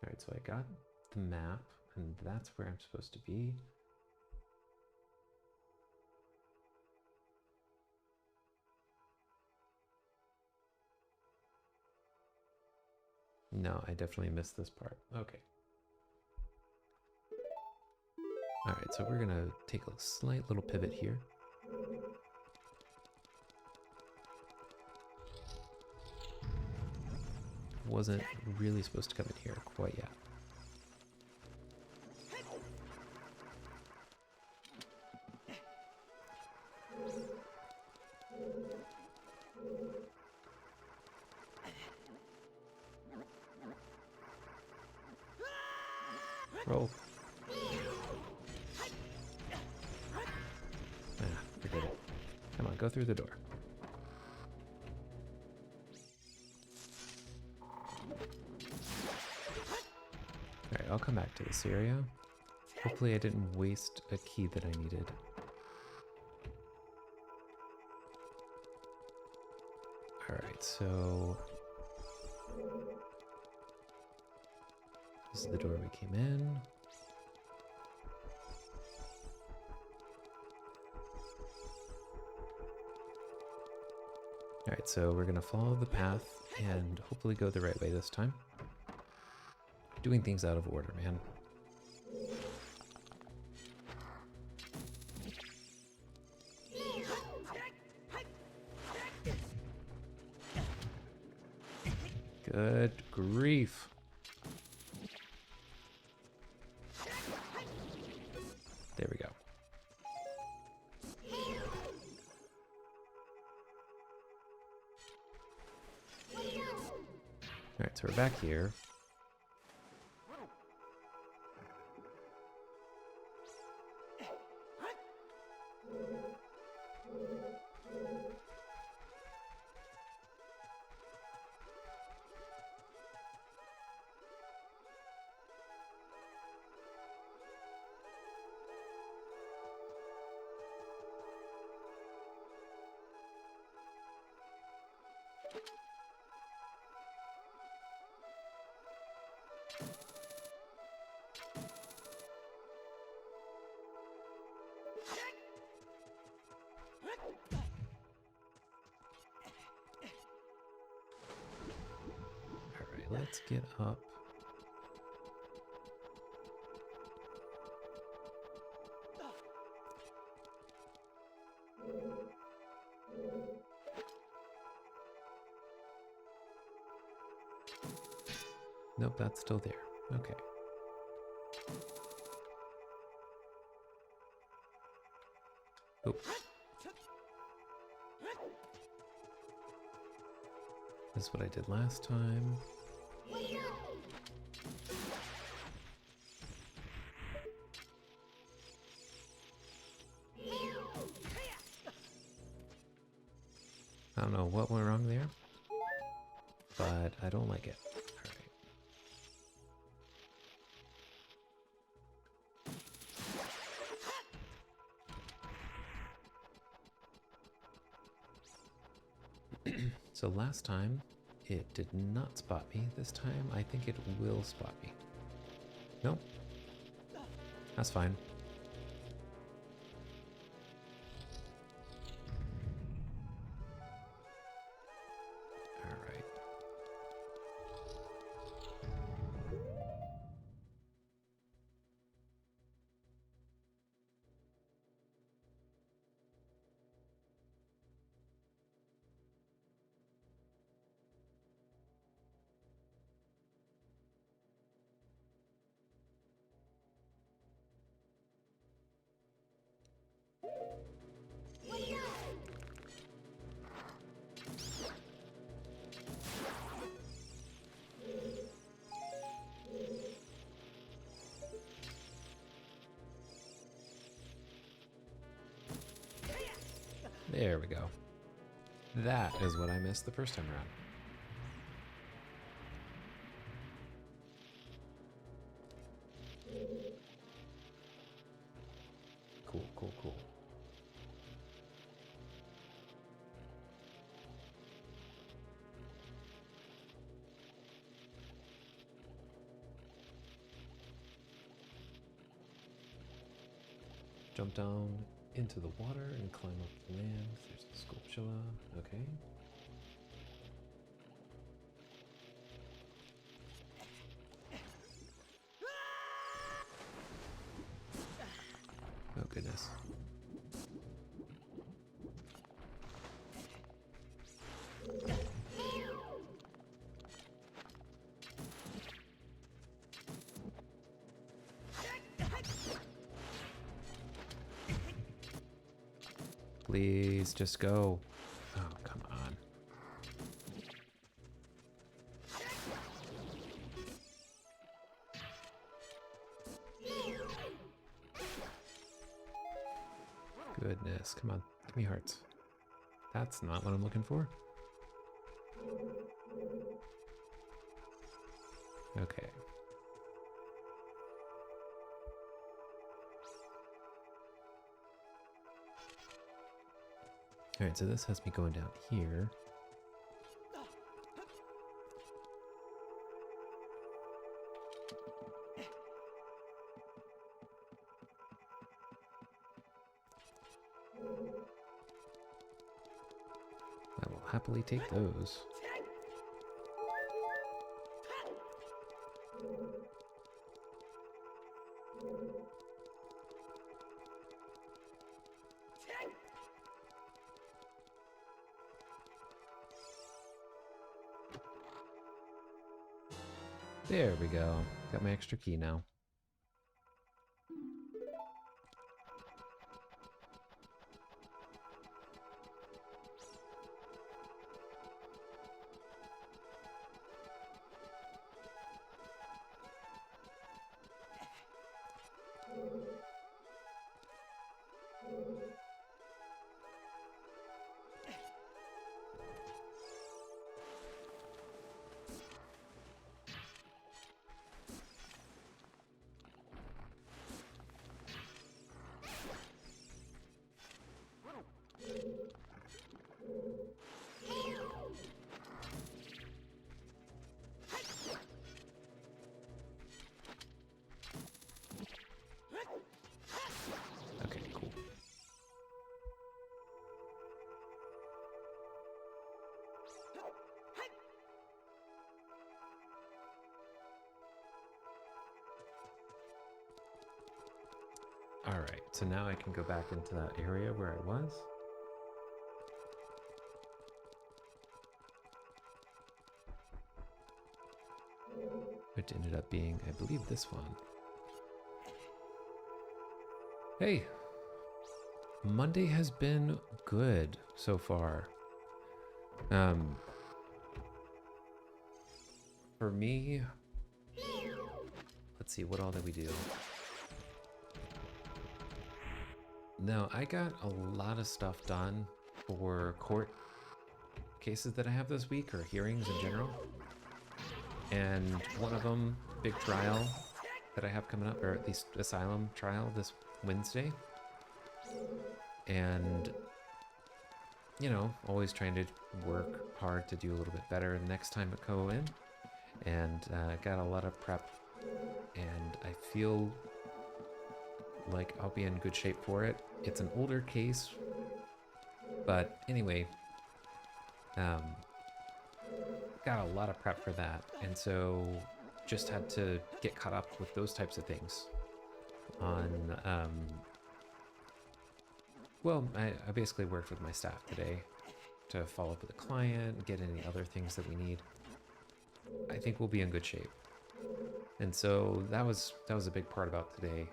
all right, so I got the map, and that's where I'm supposed to be. No, I definitely missed this part. Okay. All right, so we're gonna take a slight little pivot here. Wasn't really supposed to come in here quite yet. Roll. Ah, forget it. Come on, go through the door. Alright, I'll come back to this area. Hopefully I didn't waste a key that I needed. Alright, so this is the door we came in. Alright, so we're gonna follow the path and hopefully go the right way this time. Doing things out of order, man. Good grief. There we go. Alright, so we're back here. Alright, let's get up. Nope, that's still there. Okay. Oh. This is what I did last time. I don't know what went wrong there, but I don't like it. Alright. So last time, it did not spot me. This time, I think it will spot me. Nope. That's fine. Alright. There we go. That is what I missed the first time around. Cool, cool, cool. Jump down into the water and climb up the land. There's the sculptula. Okay. Oh, goodness. Please, just go. Oh, come on. Goodness, come on. Give me hearts. That's not what I'm looking for. Okay. Alright, so this has me going down here. I will happily take those. There we go. Got my extra key now. Okay, cool. Alright, so now I can go back into that area where I was. Which ended up being, I believe, this one. Hey! Monday has been good so far. For me, let's see, what all did we do? No, I got a lot of stuff done for court cases that I have this week, or hearings in general. And one of them, big trial that I have coming up, or at least asylum trial this Wednesday. And you know, always trying to work hard to do a little bit better the next time I go in. And got a lot of prep, and I feel like I'll be in good shape for it. It's an older case, but anyway, got a lot of prep for that, and so just had to get caught up with those types of things. Well, I basically worked with my staff today to follow up with a client, get any other things that we need. I think we'll be in good shape. And so that was a big part about today.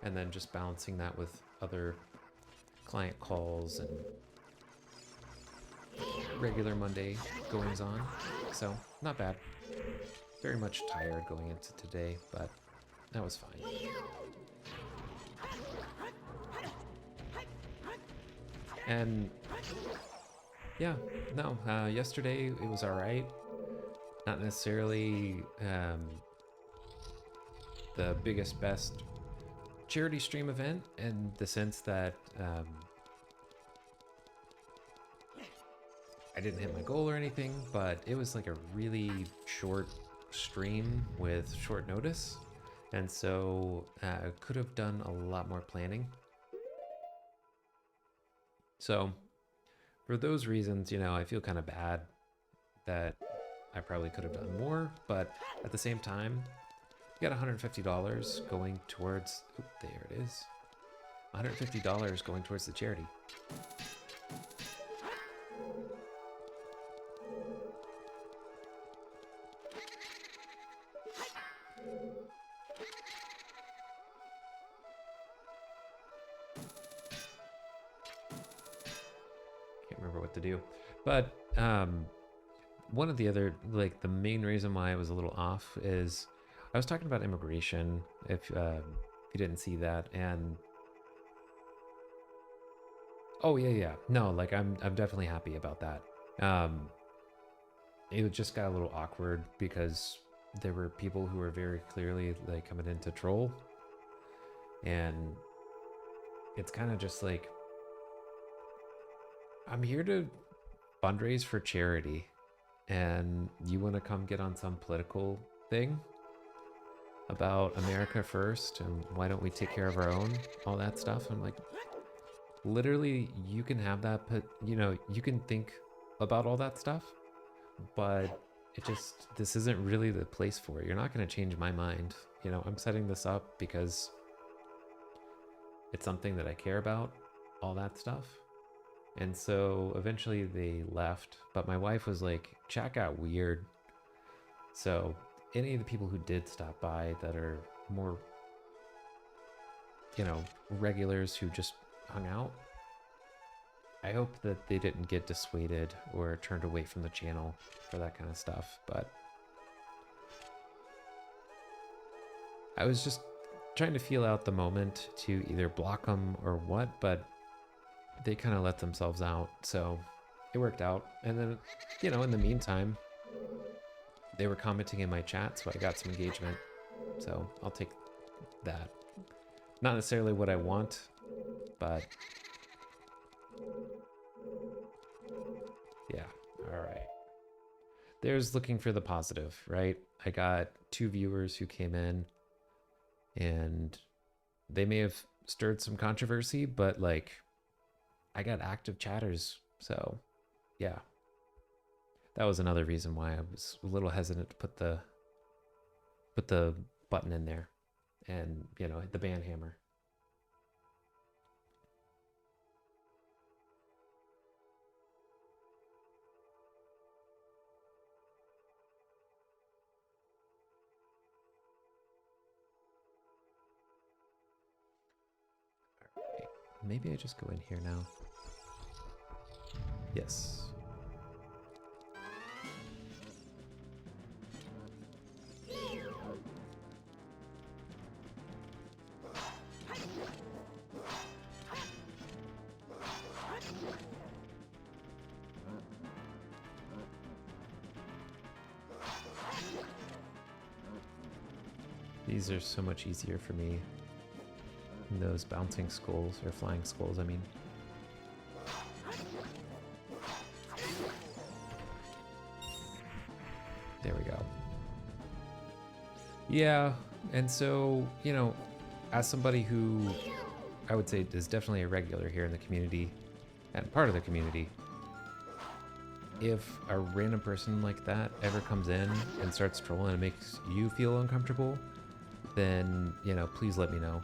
And then just balancing that with other client calls and regular Monday goings on. So not bad. Very much tired going into today, but that was fine. And yeah, no, yesterday it was all right. Not necessarily the biggest, best charity stream event in the sense that I didn't hit my goal or anything, but it was like a really short stream with short notice. And so could have done a lot more planning. So for those reasons, you know, I feel kind of bad that I probably could have done more, but at the same time, you got $150 going towards, there it is. $150 going towards the charity. Can't remember what to do. But one of the other, like the main reason why I was a little off is I was talking about immigration, if you didn't see that, and oh yeah, no, like I'm definitely happy about that. It just got a little awkward because there were people who were very clearly like coming in to troll, and it's kind of just like, I'm here to fundraise for charity, and you want to come get on some political thing about America first and why don't we take care of our own, all that stuff. I'm like, literally, you can have that, but you know, you can think about all that stuff, but this isn't really the place for it. You're not going to change my mind. You know, I'm setting this up because it's something that I care about, all that stuff. And so eventually they left, but my wife was like, chat got weird. So any of the people who did stop by that are more, you know, regulars who just hung out, I hope that they didn't get dissuaded or turned away from the channel for that kind of stuff. But I was just trying to feel out the moment to either block them or what, but they kind of let themselves out, so it worked out. And then, you know, in the meantime, they were commenting in my chat, so I got some engagement. So I'll take that. Not necessarily what I want, but yeah, all right. There's looking for the positive, right? I got 2 viewers who came in, and they may have stirred some controversy, but like, I got active chatters, so yeah. That was another reason why I was a little hesitant to put the button in there and, you know, hit the ban hammer. All right. Maybe I just go in here now. Yes. These are so much easier for me than those bouncing skulls, or flying skulls, I mean. There we go. Yeah, and so, you know, as somebody who I would say is definitely a regular here in the community and part of the community, if a random person like that ever comes in and starts trolling and makes you feel uncomfortable, then, you know, please let me know.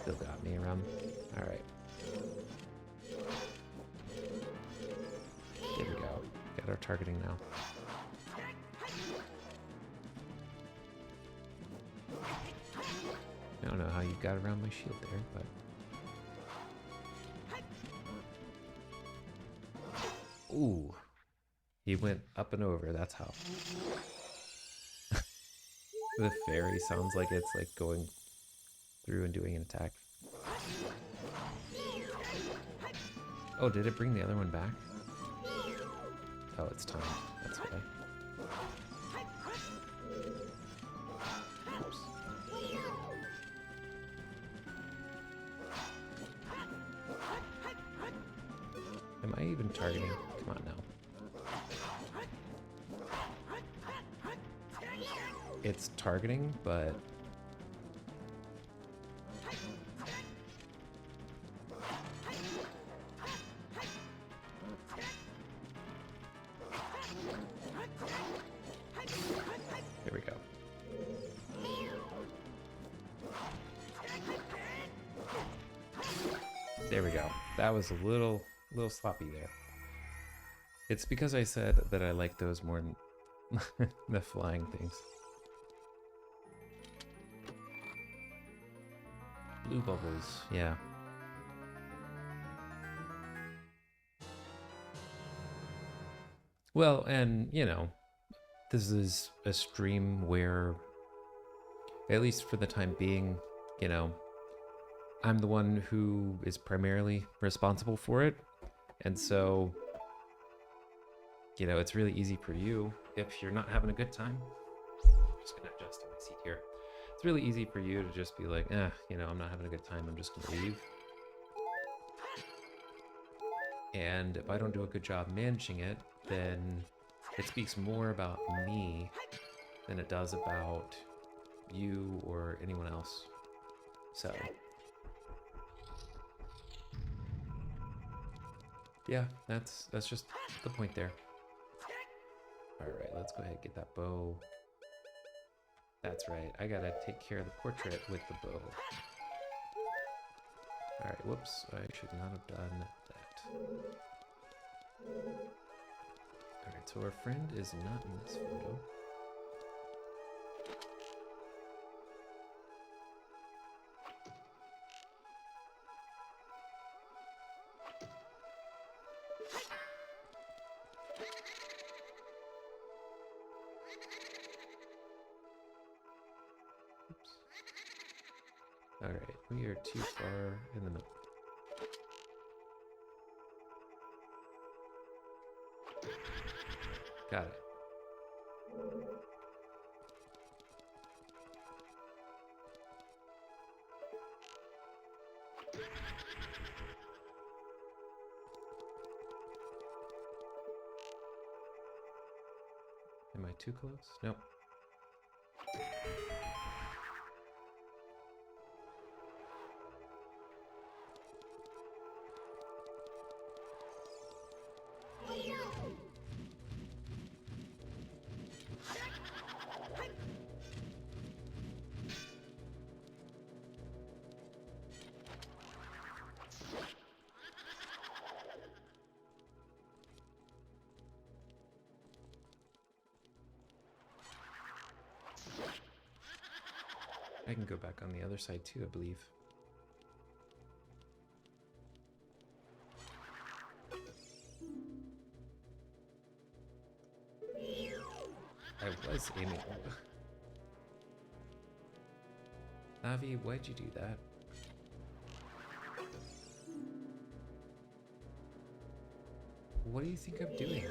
Still got me around. All right. There we go. Got our targeting now. I don't know how you got around my shield there, but... Ooh. He went up and over, that's how. The fairy sounds like it's like going through and doing an attack. Oh, did it bring the other one back? Oh, it's timed. That's why. Oops. Am I even targeting? Come on now. It's targeting, but... There we go. There we go. That was a little sloppy there. It's because I said that I like those more than the flying things. Blue bubbles, yeah. Well, and, you know, this is a stream where, at least for the time being, you know, I'm the one who is primarily responsible for it. And so, you know, it's really easy for you if you're not having a good time. I'm just going to adjust my seat here. It's really easy for you to just be like, you know, I'm not having a good time, I'm just going to leave. And if I don't do a good job managing it, then it speaks more about me than it does about you or anyone else. So, yeah, that's just the point there. All right, let's go ahead and get that bow. That's right, I gotta take care of the portrait with the bow. All right, whoops, I should not have done that. All right, so our friend is not in this photo. All right, we are too far in the middle. Got it. Am I too close? Nope. I can go back on the other side too, I believe. I was aiming. Navi, why'd you do that? What do you think I'm doing?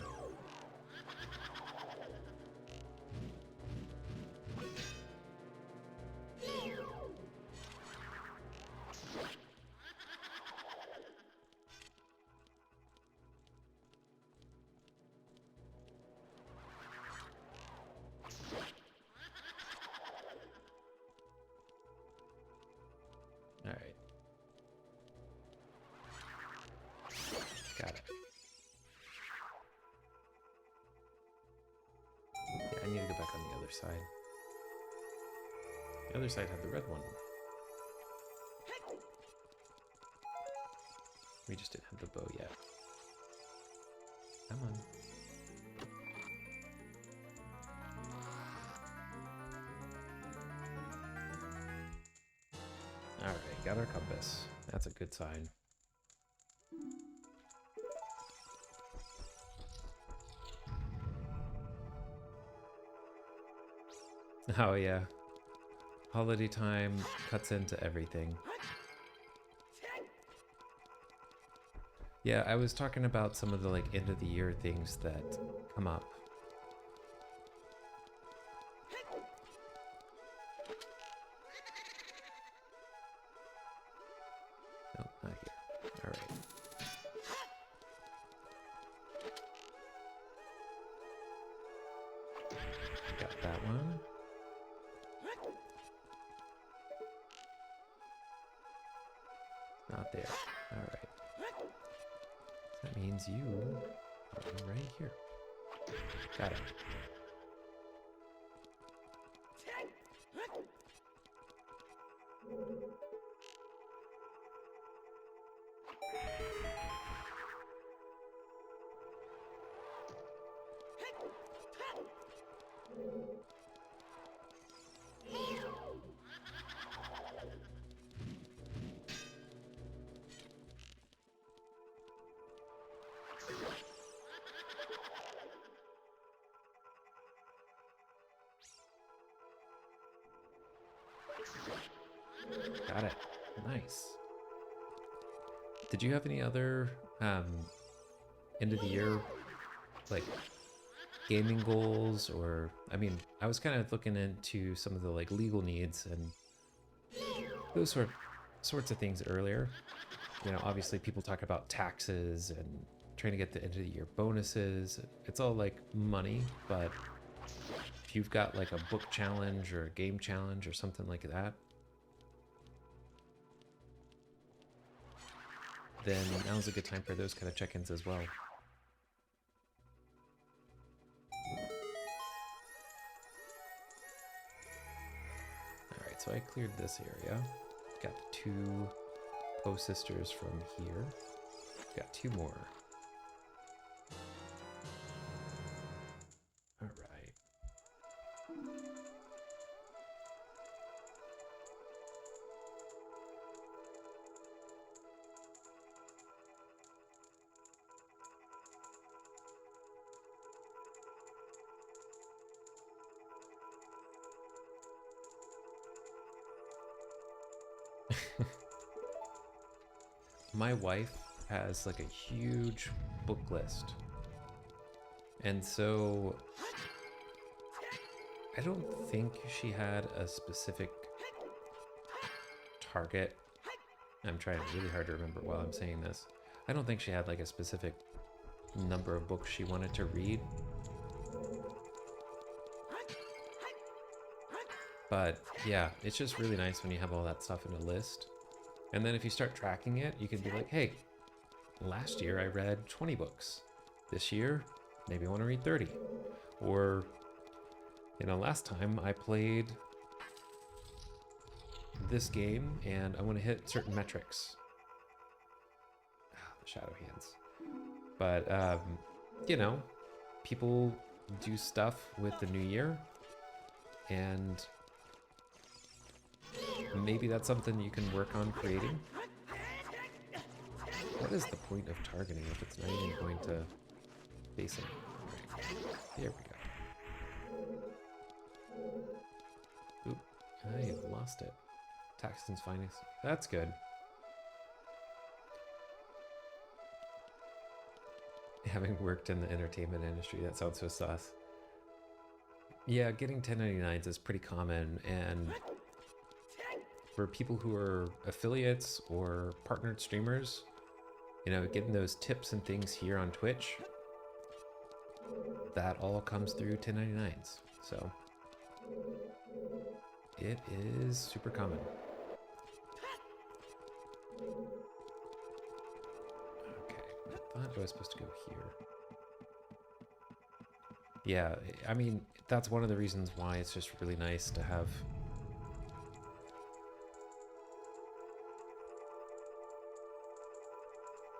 other side. The other side had the red one. We just didn't have the bow yet. Come on. Alright, got our compass. That's a good sign. Oh yeah. Holiday time cuts into everything. Yeah, I was talking about some of the like end of the year things that come up. Oh, not here. All right. Got that one. Not there. All right. That means you are right here. Got it. Got it. Nice. Did you have any other end of the year like gaming goals? Or I mean, I was kind of looking into some of the like legal needs and those sorts of things earlier. You know, obviously people talk about taxes and trying to get the end of the year bonuses. It's all like money, but if you've got like a book challenge or a game challenge or something like that, then now's a good time for those kind of check-ins as well. Alright, so I cleared this area. Got the 2 post sisters from here. Got 2 more. Alright. My wife has like a huge book list. And so I don't think she had a specific target. I'm trying really hard to remember while I'm saying this. I don't think she had like a specific number of books she wanted to read. But yeah, it's just really nice when you have all that stuff in a list. And then if you start tracking it, you can be like, hey, last year I read 20 books. This year, maybe I want to read 30. Or, you know, last time I played this game and I want to hit certain metrics. The shadow hands. But, you know, people do stuff with the new year, and maybe that's something you can work on creating. What is the point of targeting if it's not even going to face it? Right. There we go. Oop, I lost it. Taxton's finest. That's good. Having worked in the entertainment industry, that sounds so sus. Yeah, getting 1099s is pretty common, and for people who are affiliates or partnered streamers, you know, getting those tips and things here on Twitch, that all comes through 1099s. So it is super common. Okay, I thought I was supposed to go here. Yeah, I mean, that's one of the reasons why it's just really nice to have...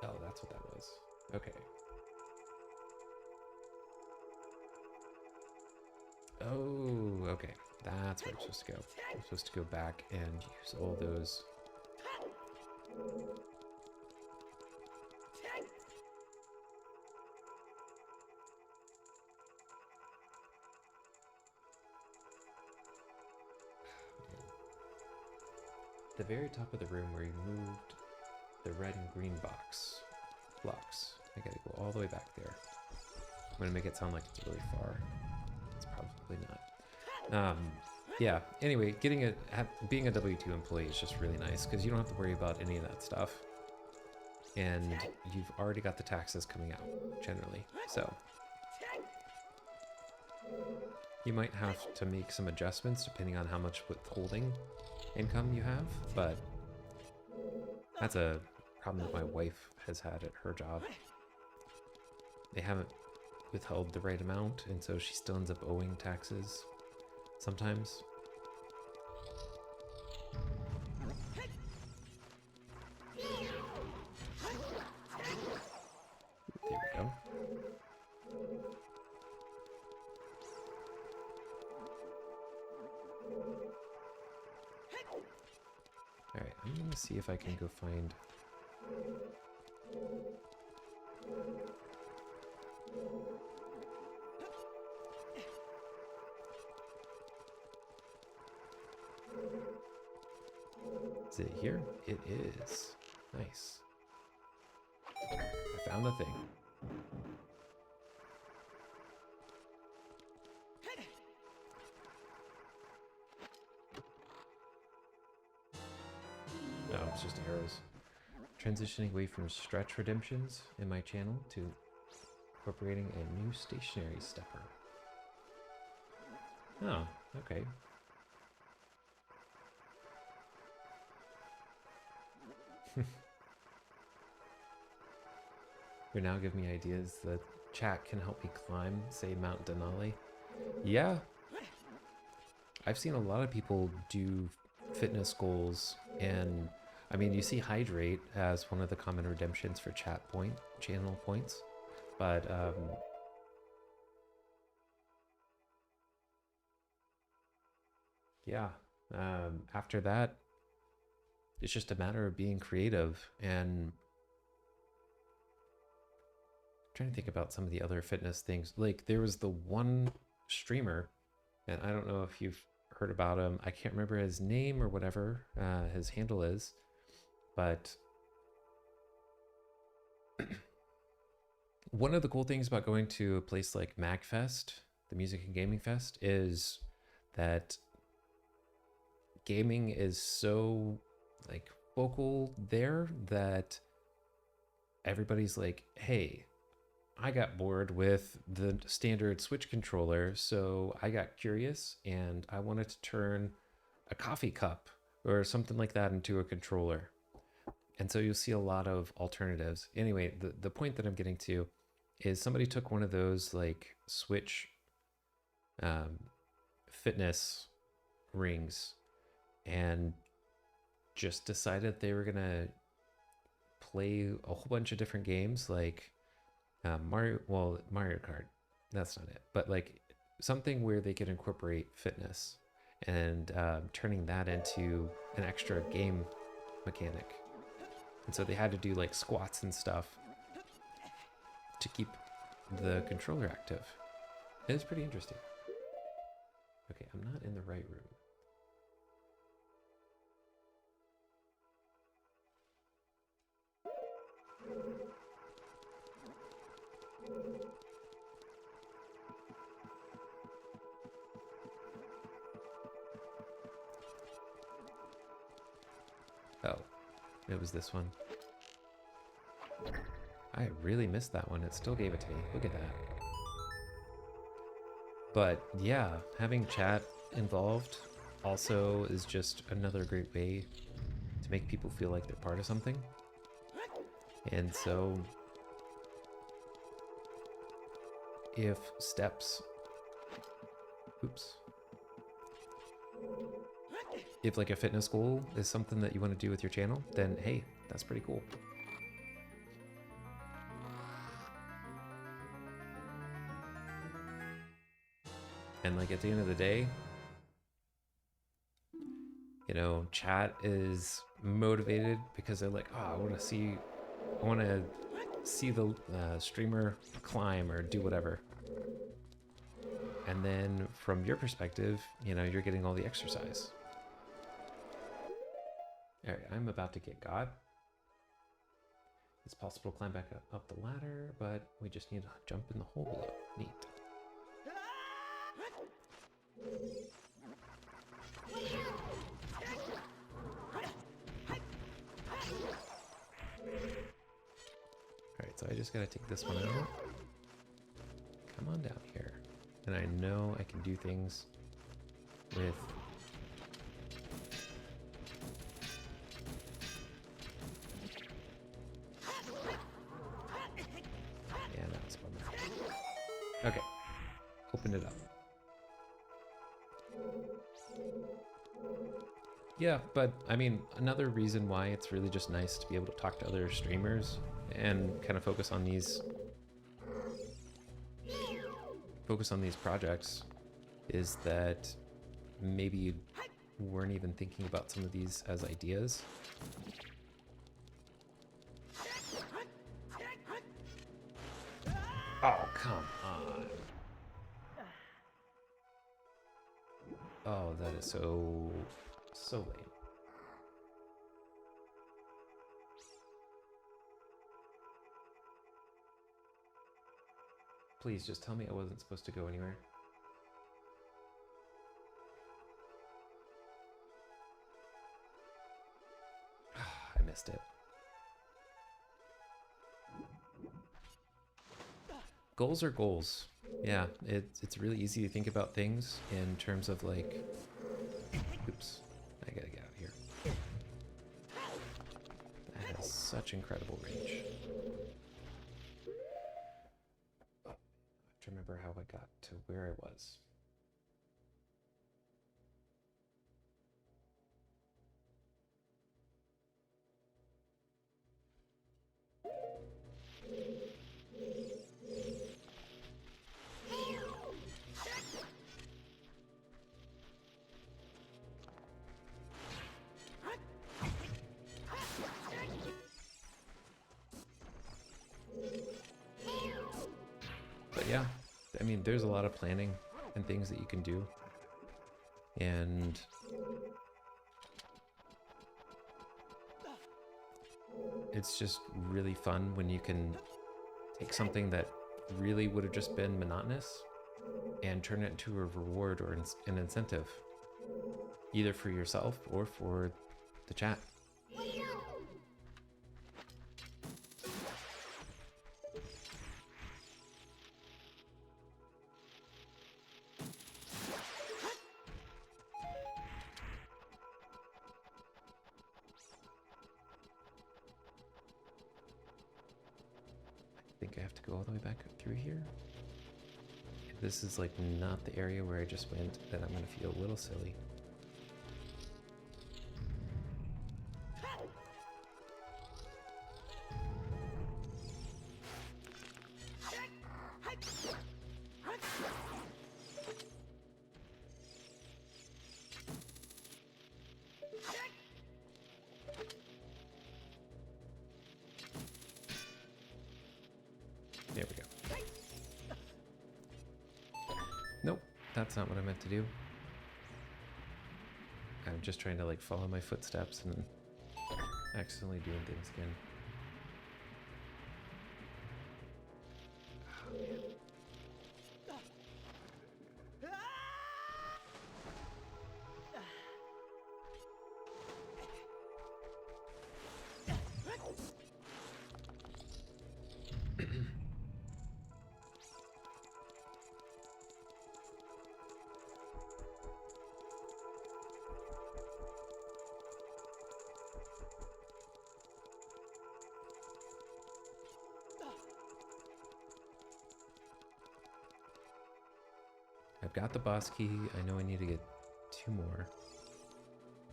Oh, that's what that was. Okay. Oh, okay. That's where I'm supposed to go. I'm supposed to go back and use all those. The very top of the room where you moved the red and green blocks. I gotta go all the way back there. I'm gonna make it sound like it's really far. It's probably not. Yeah, anyway, being a W-2 employee is just really nice because you don't have to worry about any of that stuff. And you've already got the taxes coming out, generally. So you might have to make some adjustments depending on how much withholding income you have, but that's a problem that my wife has had at her job. They haven't withheld the right amount, and so she still ends up owing taxes sometimes. There we go. Alright, I'm gonna see if I can go find... Is it here? It is. Nice. I found a thing. No, it's just arrows. Transitioning away from stretch redemptions in my channel to incorporating a new stationary stepper. Oh, okay. You're now giving me ideas. The chat can help me climb, say, Mount Denali. Yeah. I've seen a lot of people do fitness goals, and I mean, you see hydrate as one of the common redemptions for channel points, but yeah, after that, it's just a matter of being creative and trying to think about some of the other fitness things. Like there was the one streamer, and I don't know if you've heard about him. I can't remember his name or whatever his handle is, but one of the cool things about going to a place like MagFest, the Music and Gaming Fest, is that gaming is so like vocal there that everybody's like, hey, I got bored with the standard Switch controller, so I got curious and I wanted to turn a coffee cup or something like that into a controller. And so you'll see a lot of alternatives. Anyway, the point that I'm getting to is somebody took one of those like Switch fitness rings and just decided they were gonna play a whole bunch of different games like Mario Kart, that's not it, but like something where they could incorporate fitness and turning that into an extra game mechanic. And so they had to do like squats and stuff to keep the controller active. It was pretty interesting. Okay, I'm not in the right room. Oh, it was this one. I really missed that one. It still gave it to me. Look at that. But yeah, having chat involved also is just another great way to make people feel like they're part of something. And so if steps Oops. If like a fitness goal is something that you want to do with your channel, then hey, that's pretty cool. And like at the end of the day, you know, chat is motivated because they're like, oh, I want to see the streamer climb or do whatever. And then from your perspective, you know, you're getting all the exercise. All right, I'm about to get God. It's possible to climb back up the ladder, but we just need to jump in the hole below. Neat. Alright, so I just gotta take this one out. Come on down here. And I know I can do things with... Yeah, that was fun. Okay. Open it up. Yeah, but I mean, another reason why it's really just nice to be able to talk to other streamers and kind of focus on these projects is that maybe you weren't even thinking about some of these as ideas. Oh, come on. Oh, that is so lame. Please just tell me I wasn't supposed to go anywhere. I missed it. Goals are goals. Yeah, it's really easy to think about things in terms of like, oops, I gotta get out of here. That has such incredible range. Oh, I have to remember how I got to where I was. But yeah, I mean, there's a lot of planning and things that you can do. And it's just really fun when you can take something that really would have just been monotonous and turn it into a reward or an incentive, either for yourself or for the chat. I think I have to go all the way back up through here. If this is like not the area where I just went, then I'm gonna feel a little silly. There we go. Nope, that's not what I meant to do. I'm just trying to like follow my footsteps and accidentally doing things again. Oh, man. I've got the boss key. I know I need to get 2 more.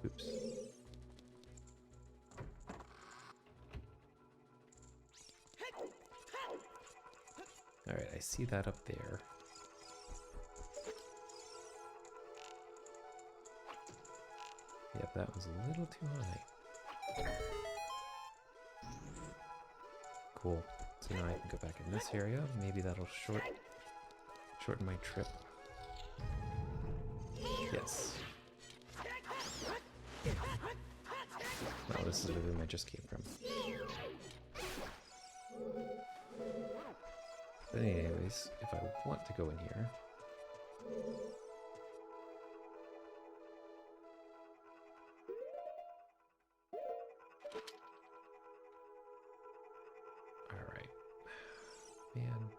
Oops. Alright, I see that up there. Yep, that was a little too high. Cool. So now I can go back in this area. Maybe that'll shorten my trip. Yes. Oh, this is the room I just came from. But anyways, if I want to go in here... Alright. Man.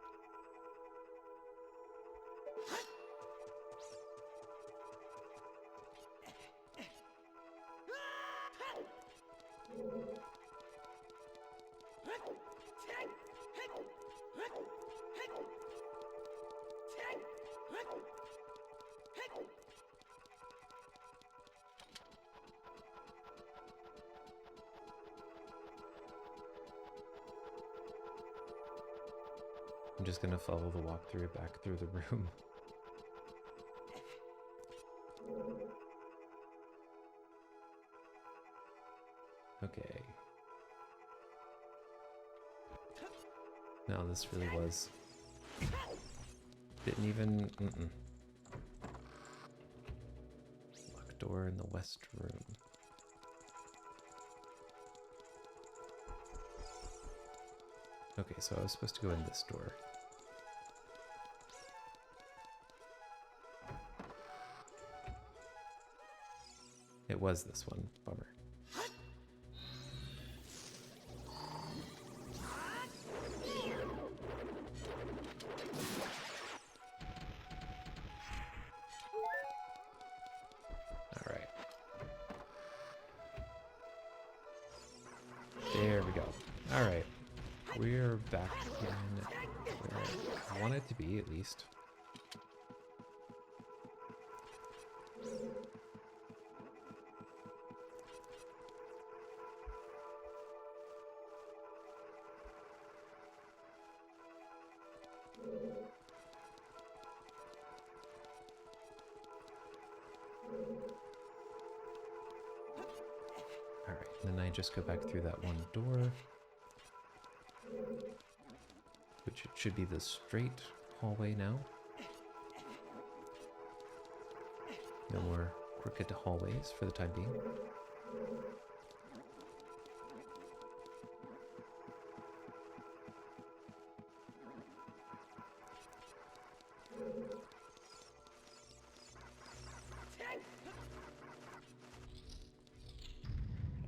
I'm just gonna follow the walkthrough back through the room. Okay. No, this really was... Didn't even... Locked door in the west room. Okay, so I was supposed to go in this door. It was this one. Bummer. Alright. There we go. Alright. We're back in where I want it to be, at least. Alright, and then I just go back through that one door, which it should be the straight hallway now. No more crooked hallways for the time being.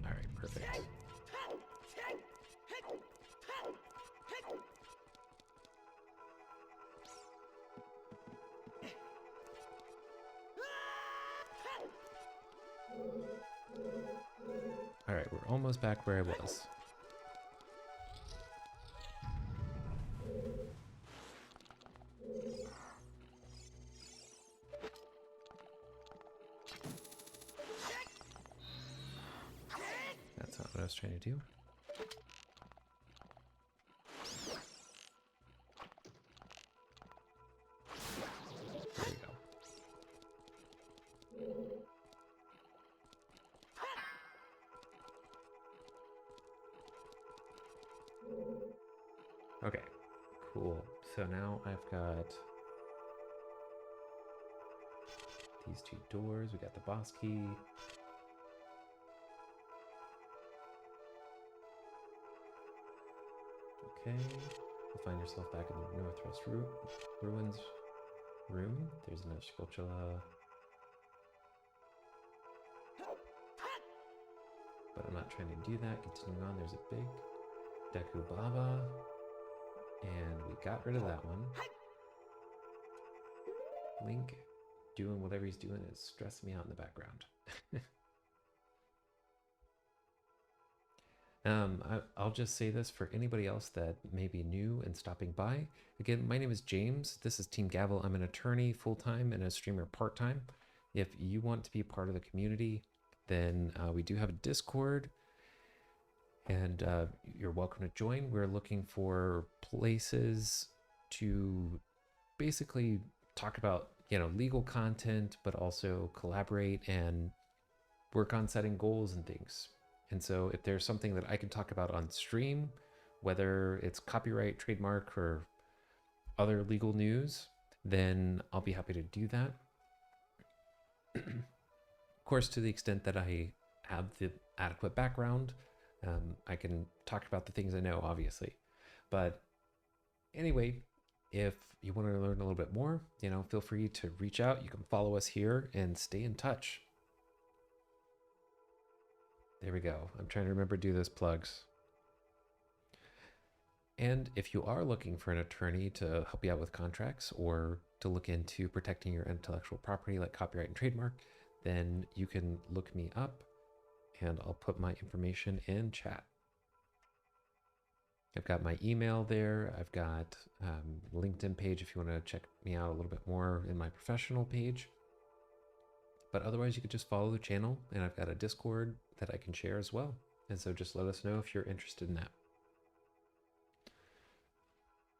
Alright, perfect. Alright, we're almost back where I was. That's not what I was trying to do. There we go. Okay, cool. So now I've got these 2 doors. We got the boss key. Okay, you'll find yourself back in the Northwest Ruins room. There's another Sculptula. But I'm not trying to do that. Continuing on, there's a big Deku Baba. And we got rid of that one. Link doing whatever he's doing is stressing me out in the background. I'll just say this for anybody else that may be new and stopping by. Again, my name is James. This is TeamGavel. I'm an attorney full-time and a streamer part-time. If you want to be a part of the community, then we do have a Discord, and you're welcome to join. We're looking for places to basically talk about, legal content, but also collaborate and work on setting goals and things. And so if there's something that I can talk about on stream, whether it's copyright, trademark, or other legal news, then I'll be happy to do that. Of course, to the extent that I have the adequate background, I can talk about the things I know, obviously. But anyway, if you want to learn a little bit more, feel free to reach out. You can follow us here and stay in touch. There we go. I'm trying to remember to do those plugs. And if you are looking for an attorney to help you out with contracts or to look into protecting your intellectual property like copyright and trademark, then you can look me up and I'll put my information in chat. I've got my email there. I've got LinkedIn page if you want to check me out a little bit more in my professional page. But otherwise, you could just follow the channel, and I've got a Discord that I can share as well. And so just let us know if you're interested in that.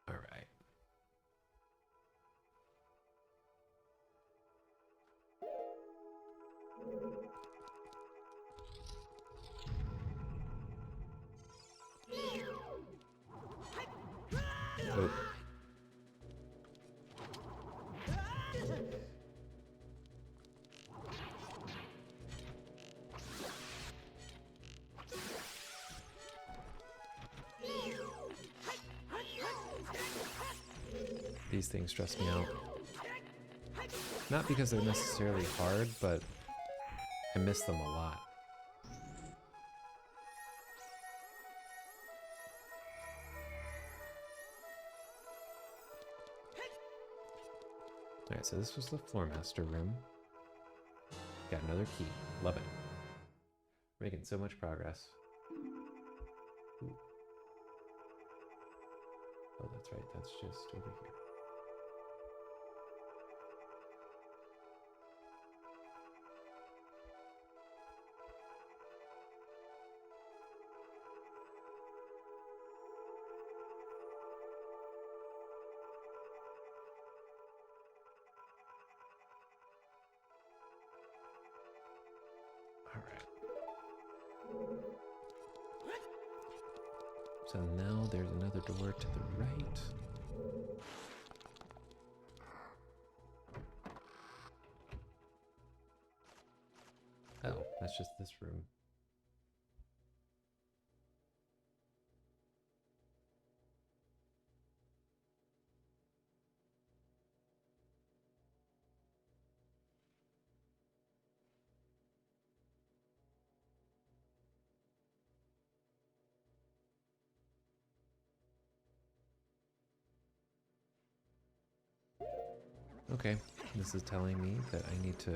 All right. Oh. These things stress me out. Not because they're necessarily hard, but I miss them a lot. Alright, so this was the floor master room. Got another key. Love it. Making so much progress. Ooh. Oh, that's right. That's just over here. So now there's another door to the right. Oh, that's just this room. Okay, this is telling me that I need to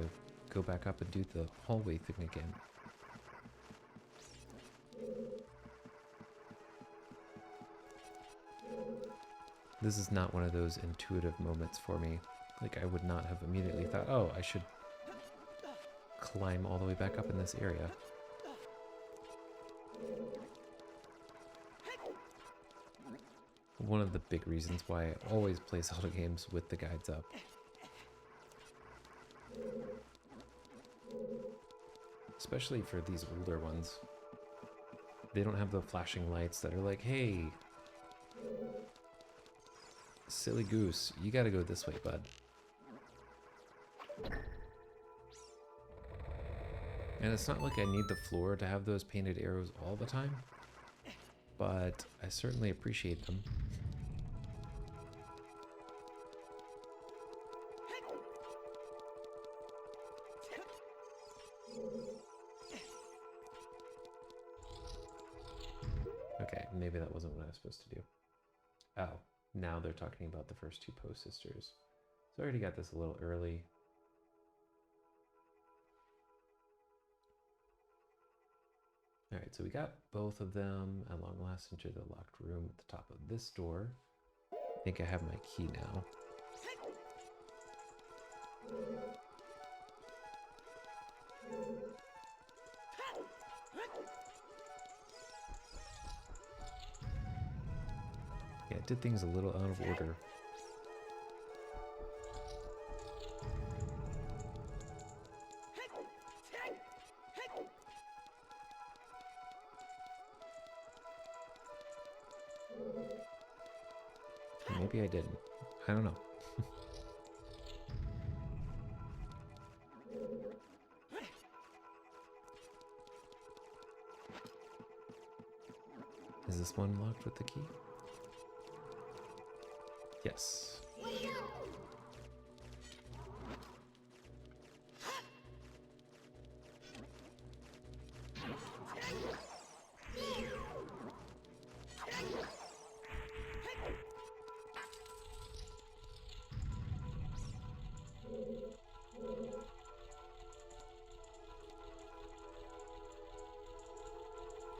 go back up and do the hallway thing again. This is not one of those intuitive moments for me. Like, I would not have immediately thought, oh, I should climb all the way back up in this area. One of the big reasons why I always play Zelda games with the guides up. Especially for these older ones. They don't have the flashing lights that are like, hey, silly goose, you gotta go this way, bud. And it's not like I need the floor to have those painted arrows all the time, but I certainly appreciate them. Okay, maybe that wasn't what I was supposed to do. Oh, now they're talking about the first two Poe sisters. So I already got this a little early. All right, so we got both of them. At long last, enter the locked room at the top of this door. I think I have my key now. Yeah, it did things a little out of order. Maybe I didn't. I don't know. Is this one locked with the key? Yes.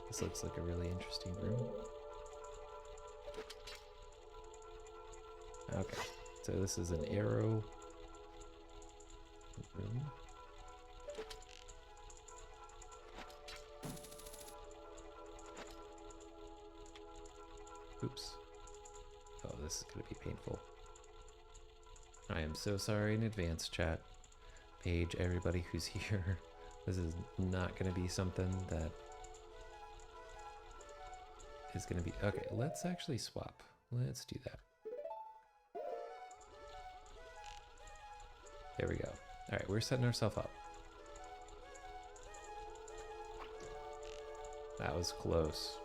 This looks like a really interesting room. Okay, so this is an arrow room. Oops. Oh, this is going to be painful. I am so sorry in advance, chat. Paige, everybody who's here. This is not going to be something that is going to be... Okay, let's actually swap. Let's do that. There we go. All right, we're setting ourselves up. That was close.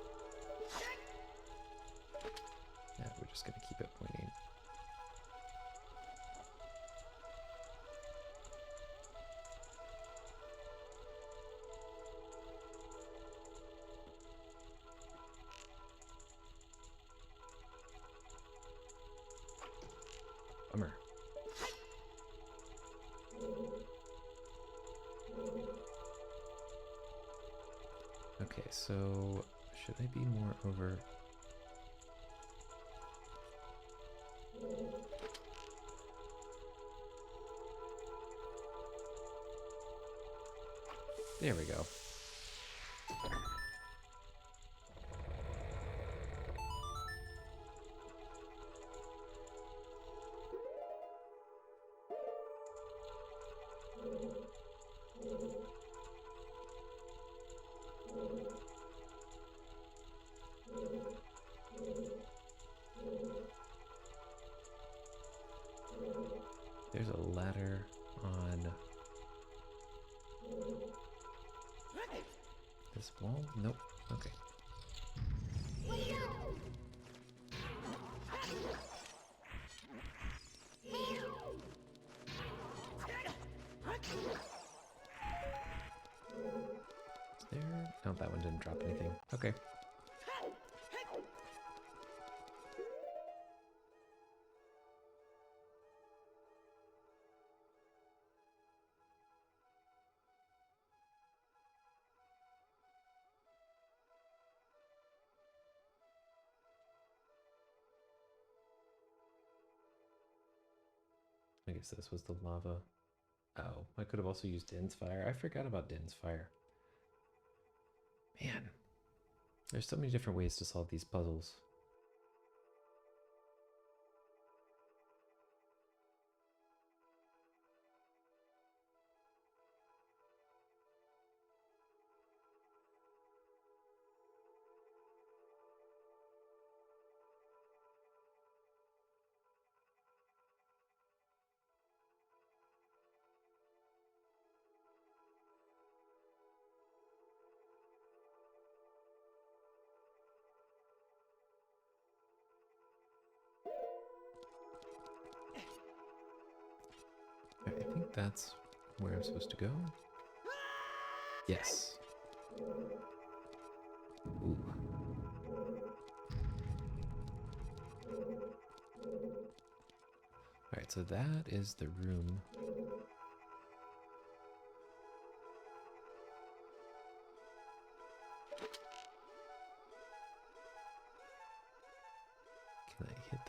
Yeah, we're just going to keep it pointing. Bummer. Okay, so should I be more over? There we go. There's a ladder on this wall? Nope. Okay. Is there? No, that one didn't drop anything. Okay. I guess this was the lava. Oh, I could have also used Din's fire. I forgot about Din's fire. Man, there's so many different ways to solve these puzzles. I think that's where I'm supposed to go. Yes. Ooh. Alright, so that is the room.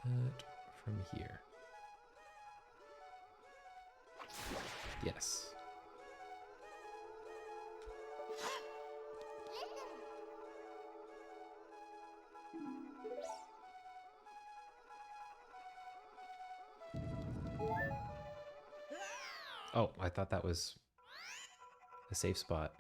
that from here. Yes. Oh, I thought that was a safe spot.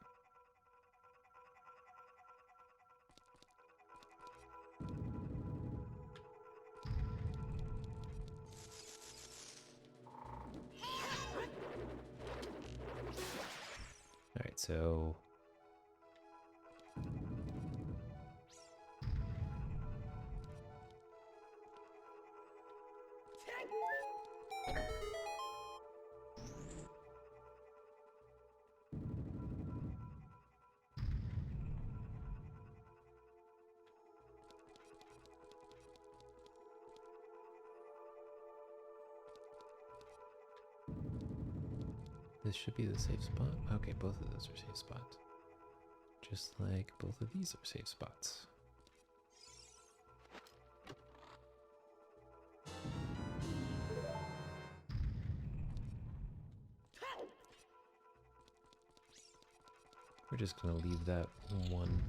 All right, so this should be the safe spot. Okay, both of those are safe spots. Just like both of these are safe spots. We're just gonna leave that one.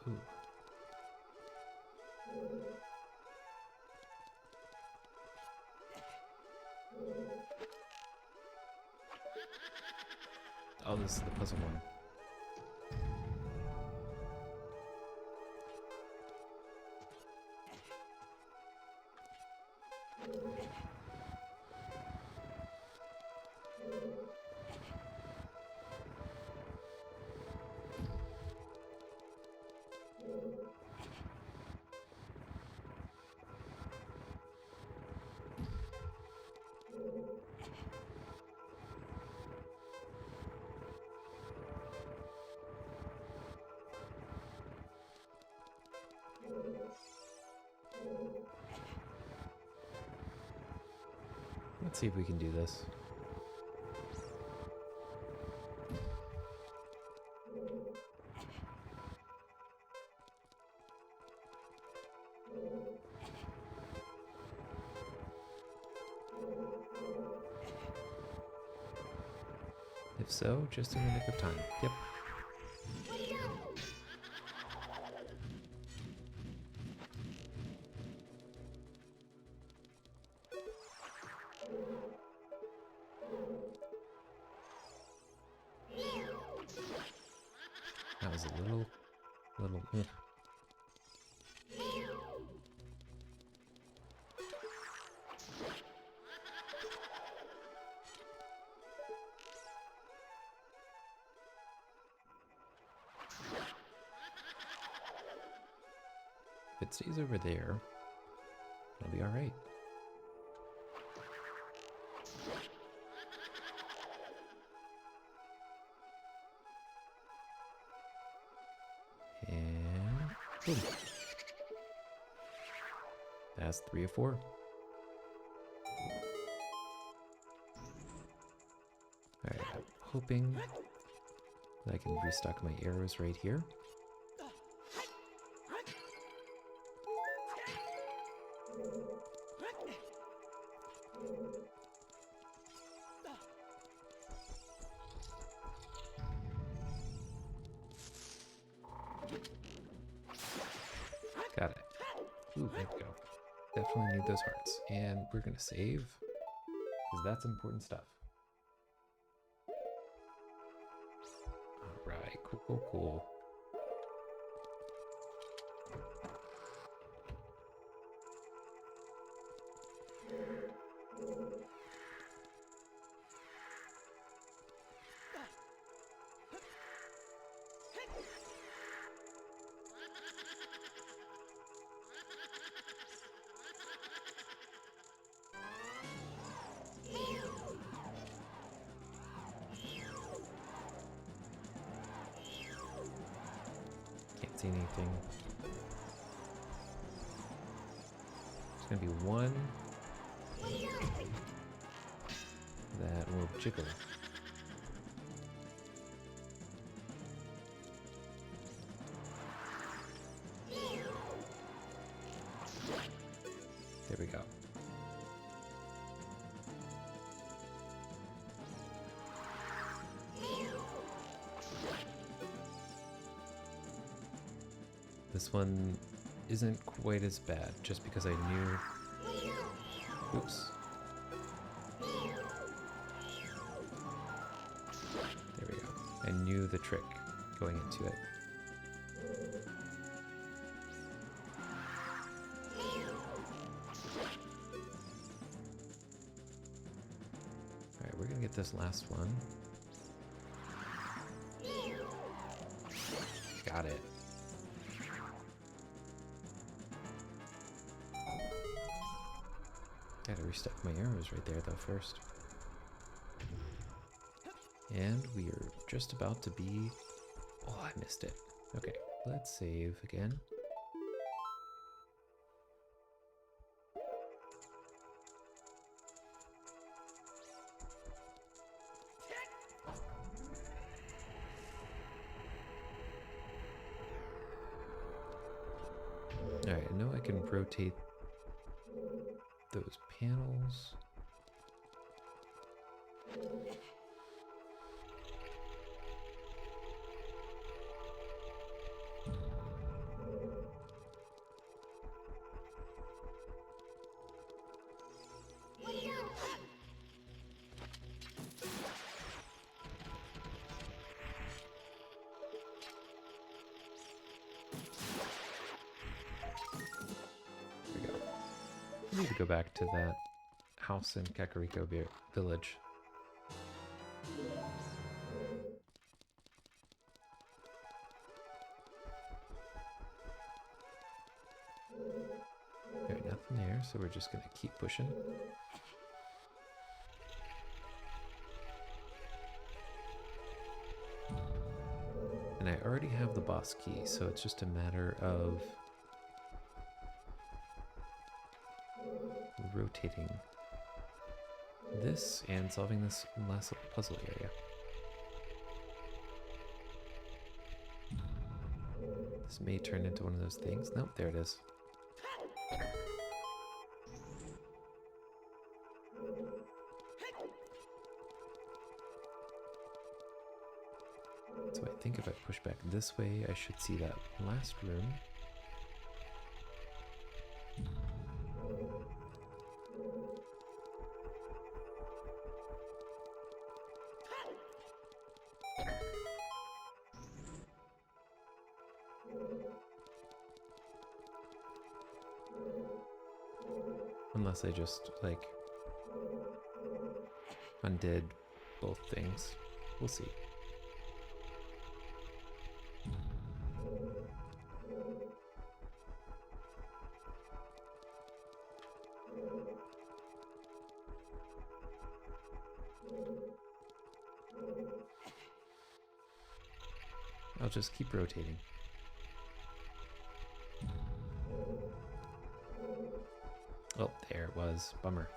Ooh. Oh, this is the puzzle one. Let's see if we can do this. If so, just in the nick of time. Yep. That was a little. If it stays over there, it'll be all right. And boom. That's 3 of 4. Alright, I'm hoping that I can restock my arrows right here. Got it. Ooh, there we go. Definitely need those hearts. And we're gonna save, because that's important stuff. Alright, cool. Can't see anything. There's gonna be one that will jiggle. There we go. This one isn't quite as bad, just because I knew... Oops. There we go. I knew the trick going into it. Alright, we're gonna get this last one. Got it. Gotta restock my arrows right there though first. And we are just about to be... Oh, I missed it. Okay, let's save again. Alright, I know I can rotate those panels. I need to go back to that house in Kakariko Village. Alright, nothing there, so we're just gonna keep pushing. And I already have the boss key, so it's just a matter of rotating this and solving this last little puzzle area. This may turn into one of those things. Nope, there it is. So I think if I push back this way, I should see that last room. Unless I just, like, undid both things. We'll see. I'll just keep rotating. Oh, there it was. Bummer.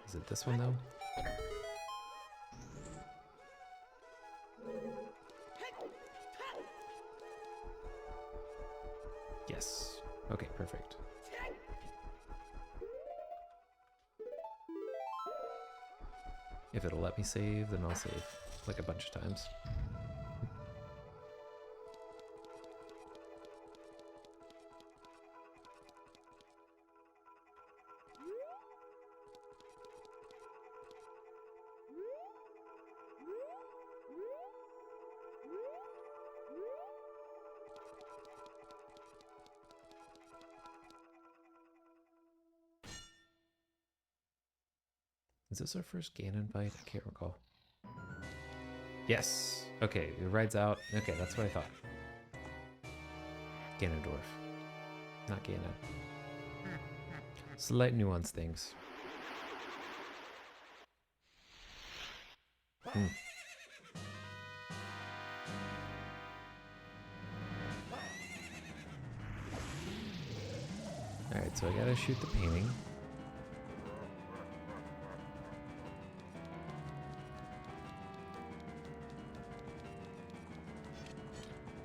Is it this one, though? Yes. Okay, perfect. If it'll let me save, then I'll save, like, a bunch of times. Is this our first Ganon fight? I can't recall. Yes! Okay, the ride's out. Okay, that's what I thought. Ganondorf. Not Ganon. Slight nuance things. Alright, so I gotta shoot the painting.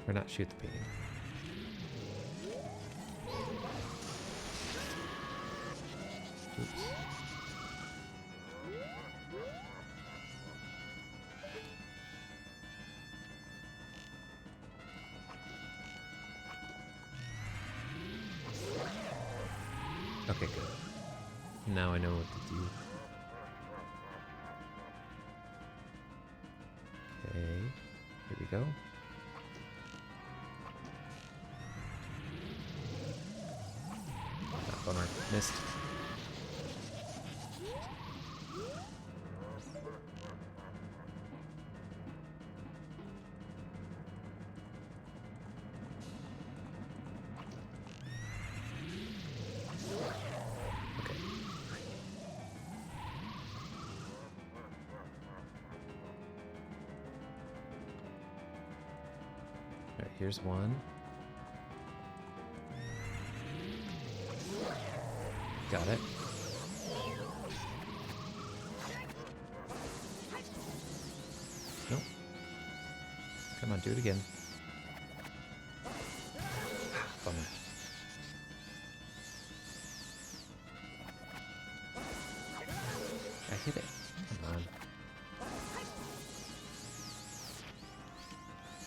Or not shoot the painting. Okay, good. Now I know what to do. Okay, here we go. Ah, bummer, missed. Okay. Alright, here's one. Got it. Nope. Come on, do it again. Bummer. I hit it. Come on.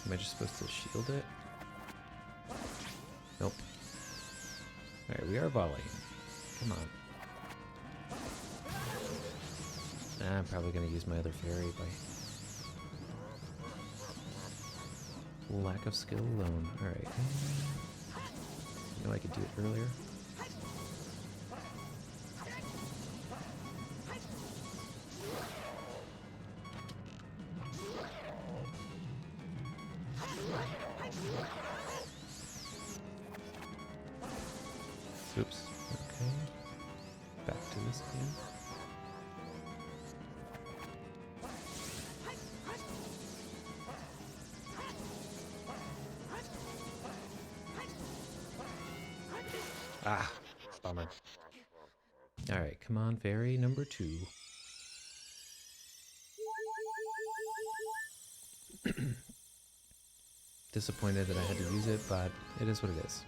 Am I just supposed to shield it? Nope. Alright, we are volleying. Come on. I'm probably going to use my other fairy by lack of skill alone. Alright. I know I could do it earlier. Oops. Okay. Back to this again. Ah, bummer. Alright, come on, fairy number 2. Disappointed that I had to use it, but it is what it is.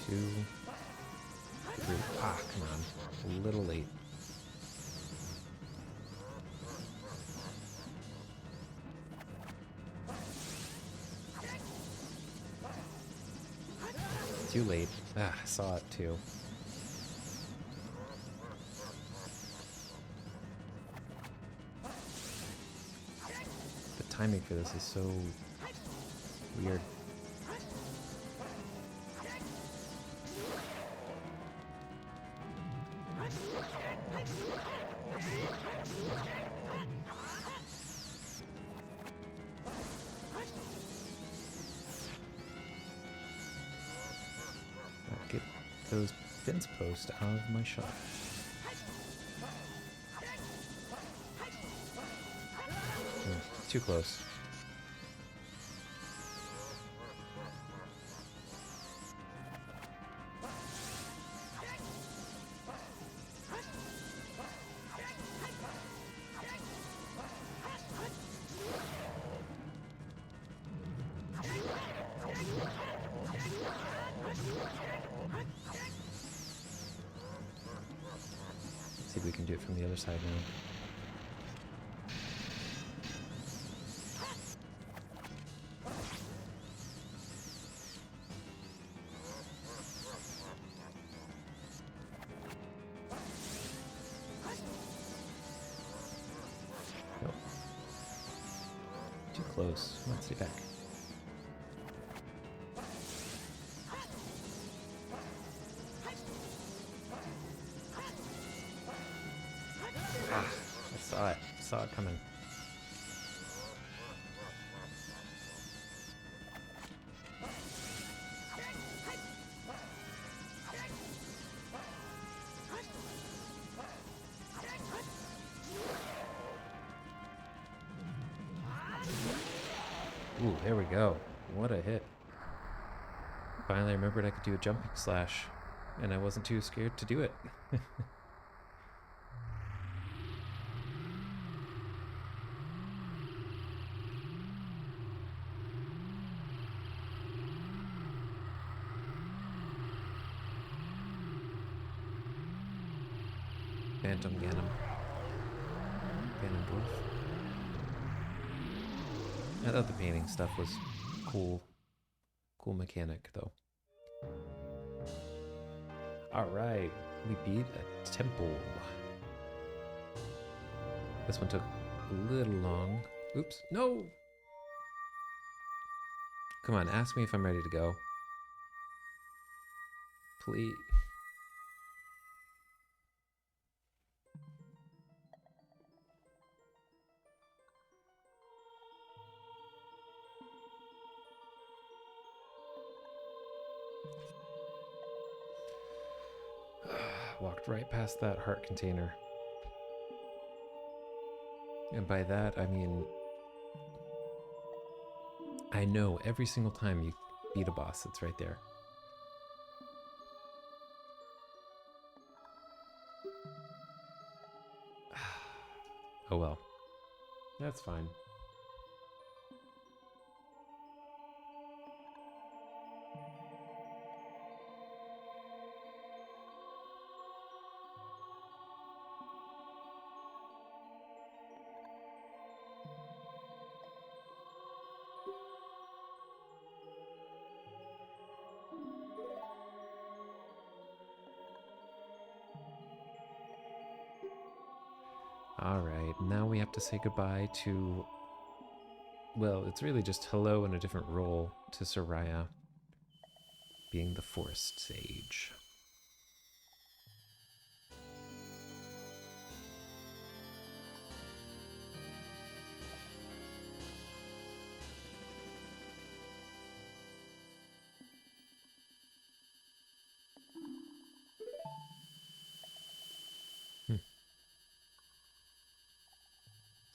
Two, three. Ah, come on. A little late. Too late. Ah, I saw it too. The timing for this is so weird. Get those fence posts out of my shot. Too close. See if we can do it from the other side now. Nope. Too close. Come on, stay back. Saw it coming. Ooh, there we go. What a hit. Finally remembered I could do a jumping slash, and I wasn't too scared to do it. Phantom Ganem. Ganem Dwarf. I thought the painting stuff was cool. Cool mechanic, though. Alright, we beat a temple. This one took a little long. Oops, no! Come on, ask me if I'm ready to go. Please. Walked right past that heart container. And by that, I mean, I know every single time you beat a boss, it's right there. Oh well. That's fine. Alright, now we have to say goodbye to... Well, it's really just hello in a different role to Soraya, being the Forest Sage.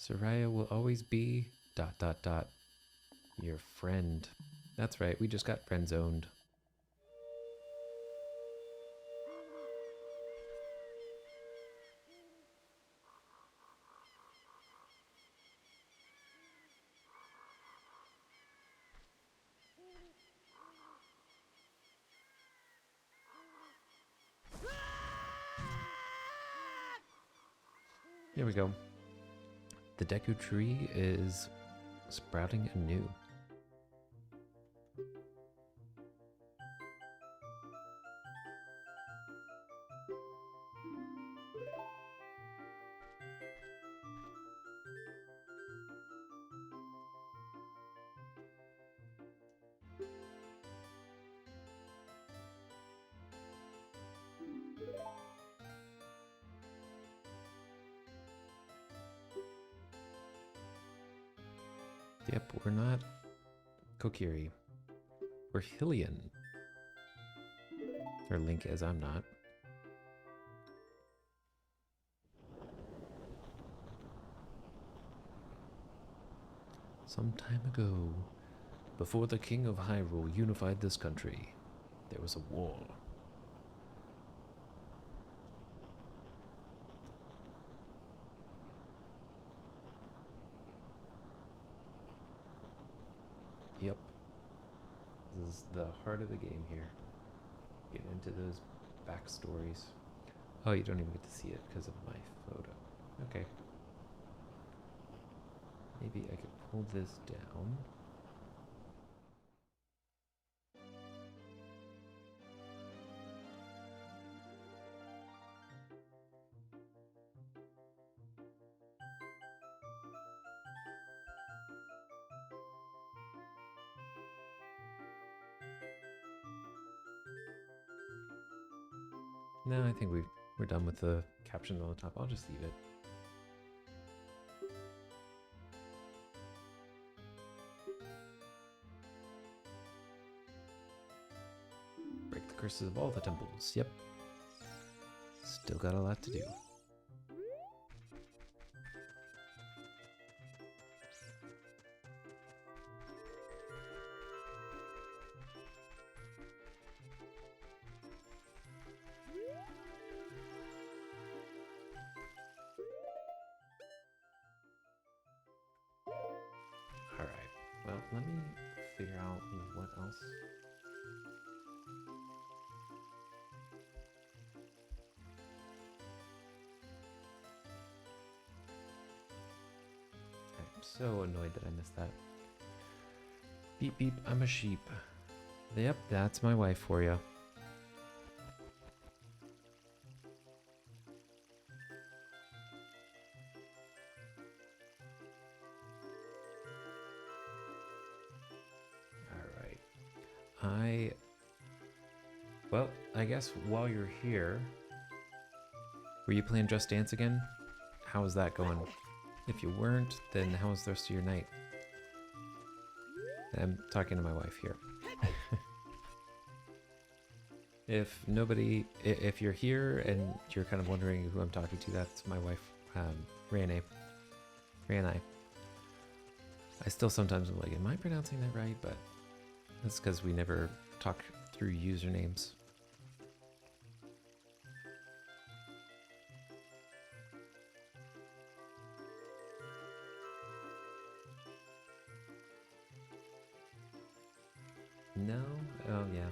Soraya will always be... ... your friend. That's right, we just got friend-zoned. Here we go. The Deku tree is sprouting anew. Yep, we're not Kokiri. We're Hylian. Or Link is, I'm not. Some time ago, before the King of Hyrule unified this country, there was a war. Yep. This is the heart of the game here. Get into those backstories. Oh, you don't even get to see it because of my photo. Okay. Maybe I could pull this down. No, I think we're done with the captions on the top. I'll just leave it. Break the curses of all the temples. Yep. Still got a lot to do. Well, let me figure out what else. I'm so annoyed that I missed that. Beep beep, I'm a sheep. Yep, that's my wife for you. Alright. Well, I guess while you're here, were you playing Just Dance again? How's that going? If you weren't, then how's the rest of your night? I'm talking to my wife here. If you're here and you're kind of wondering who I'm talking to, that's my wife, Rane. I still sometimes am like, am I pronouncing that right? But that's because we never talk through usernames. No? Oh, yeah.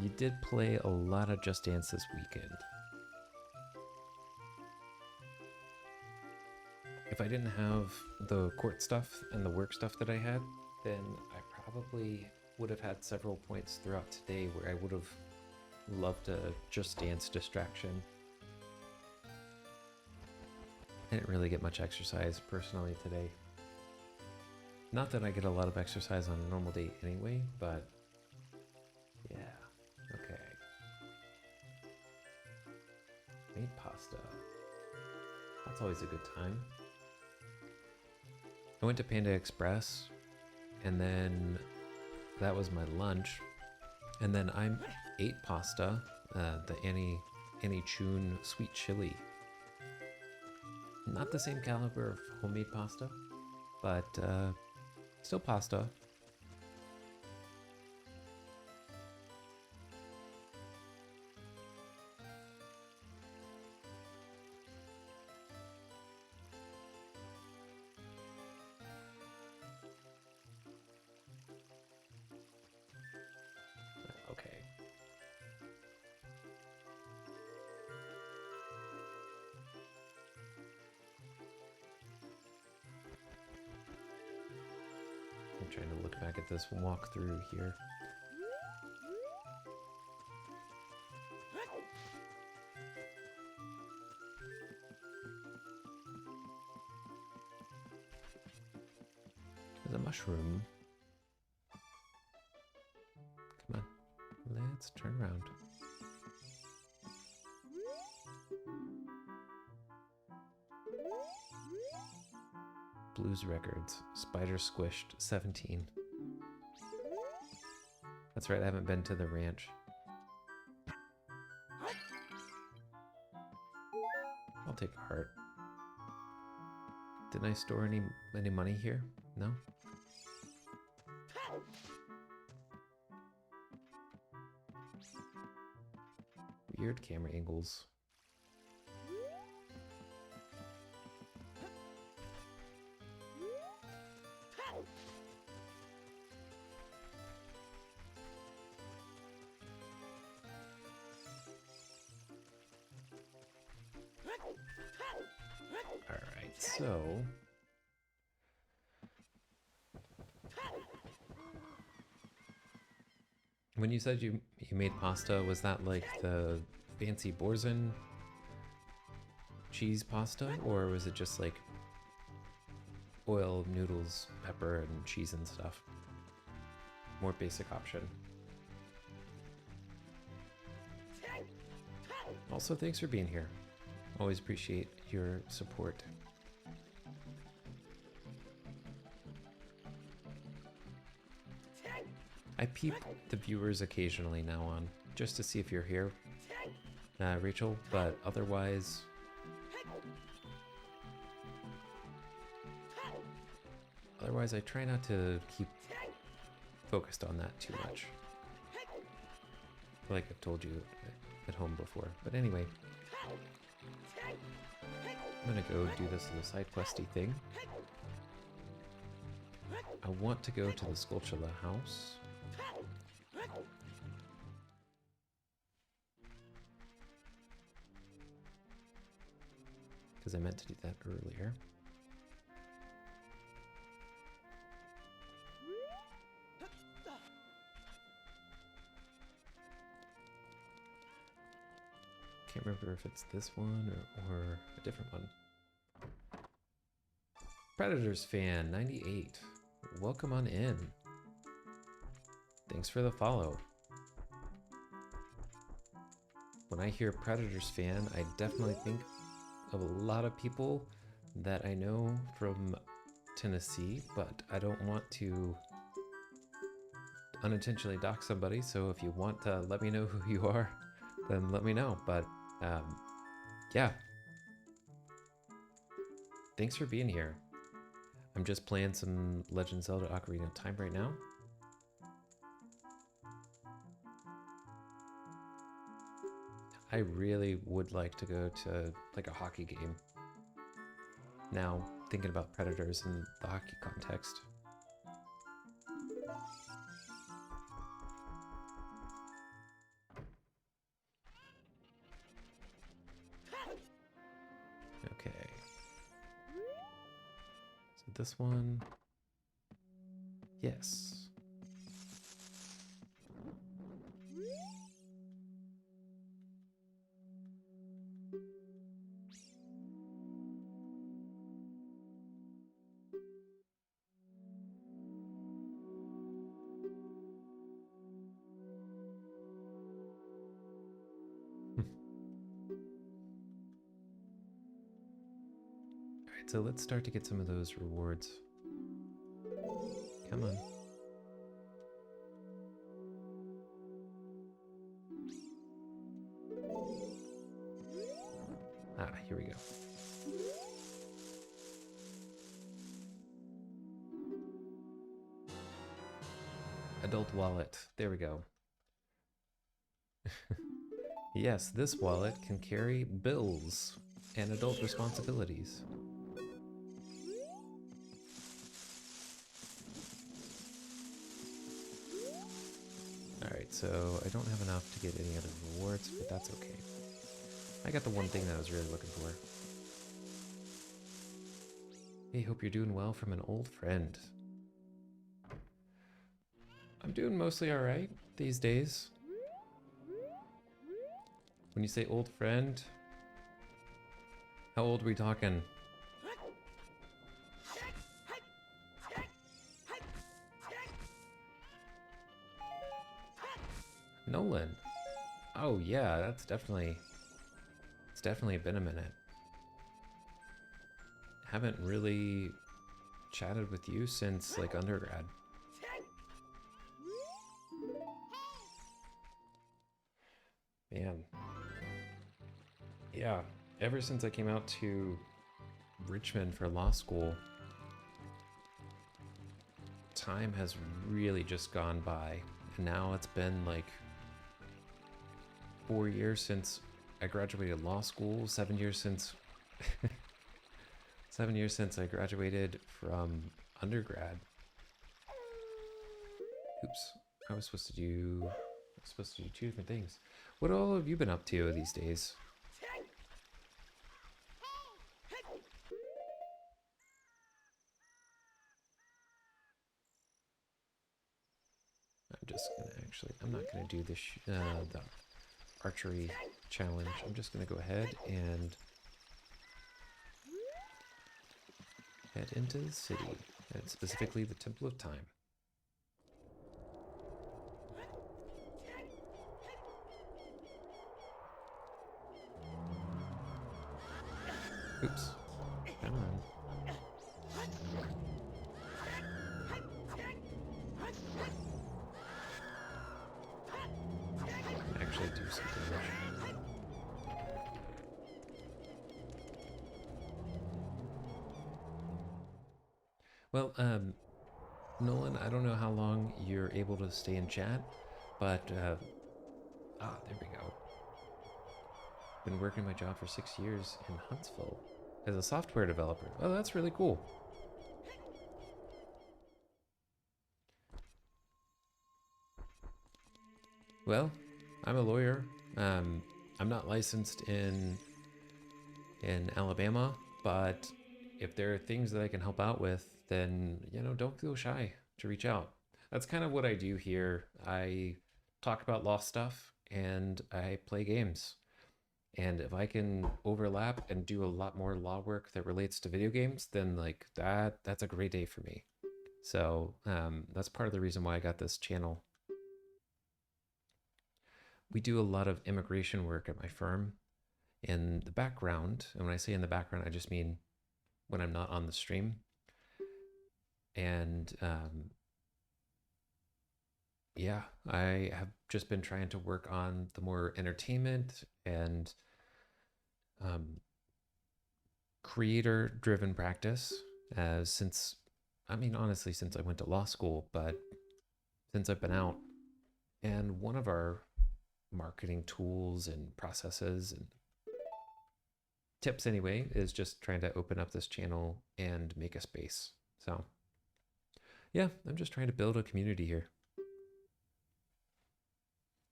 You did play a lot of Just Dance this weekend. If I didn't have the court stuff and the work stuff that I had, then I probably would have had several points throughout today where I would have loved a Just Dance distraction. I didn't really get much exercise personally today. Not that I get a lot of exercise on a normal day anyway, but yeah, okay. Made pasta. That's always a good time. I went to Panda Express, and then that was my lunch, and then I ate pasta, the Annie Chun sweet chili. Not the same caliber of homemade pasta, but still pasta. Okay. I'm trying to look back at this walkthrough here. There's a mushroom. Come on, let's turn around. Blues Records, Spider Squished, 17. That's right, I haven't been to the ranch. I'll take a heart. Didn't I store any money here? No? Weird camera angles. Alright, so... When you said you made pasta, was that like the fancy Borzen cheese pasta? Or was it just like oil, noodles, pepper, and cheese and stuff? More basic option. Also, thanks for being here. Always appreciate your support. I peep the viewers occasionally now on, just to see if you're here, Rachel, but otherwise... Otherwise, I try not to keep focused on that too much. I feel like I've told you at home before. But anyway, I'm gonna go do this little side questy thing. I want to go to the Skulltula house. Because I meant to do that earlier. remember if it's this one or a different one. Predators fan 98. Welcome on in. Thanks for the follow. When I hear Predators fan, I definitely think of a lot of people that I know from Tennessee, but I don't want to unintentionally dox somebody, so if you want to let me know who you are, then let me know. But yeah, thanks for being here. I'm just playing some Legend of Zelda Ocarina of Time right now. I really would like to go to like a hockey game. Now, thinking about Predators in the hockey context. Okay. So this one, yes. Alright, so let's start to get some of those rewards. Come on. Ah, here we go. Adult wallet. There we go. Yes, this wallet can carry bills and adult responsibilities. Alright, so I don't have enough to get any other rewards, but that's okay. I got the one thing that I was really looking for. Hey, hope you're doing well from an old friend. I'm doing mostly alright these days. When you say old friend, how old are we talking? Nolan. Oh yeah, it's definitely been a minute. Haven't really chatted with you since like undergrad. Man. Yeah, ever since I came out to Richmond for law school, time has really just gone by. And now it's been like 4 years since I graduated law school, 7 years since 7 years since I graduated from undergrad. Oops, I was supposed to do two different things. What all have you been up to these days? I'm not gonna do this the archery challenge. I'm just gonna go ahead and head into the city, and specifically the Temple of Time. Oops. Come on. Actually do some damage. Well, Nolan, I don't know how long you're able to stay in chat, but there we go. Been working my job for 6 years in Huntsville as a software developer. Oh, that's really cool. Well, I'm a lawyer. I'm not licensed in Alabama, but if there are things that I can help out with, then, you know, don't feel shy to reach out. That's kind of what I do here. I talk about law stuff and I play games. And if I can overlap and do a lot more law work that relates to video games, then like that's a great day for me. So that's part of the reason why I got this channel. We do a lot of immigration work at my firm in the background. And when I say in the background, I just mean when I'm not on the stream. And yeah, I have just been trying to work on the more entertainment and um, creator driven practice since, I mean, honestly, since I went to law school, but since I've been out. And one of our marketing tools and processes and tips, anyway, is just trying to open up this channel and make a space. So, yeah, I'm just trying to build a community here.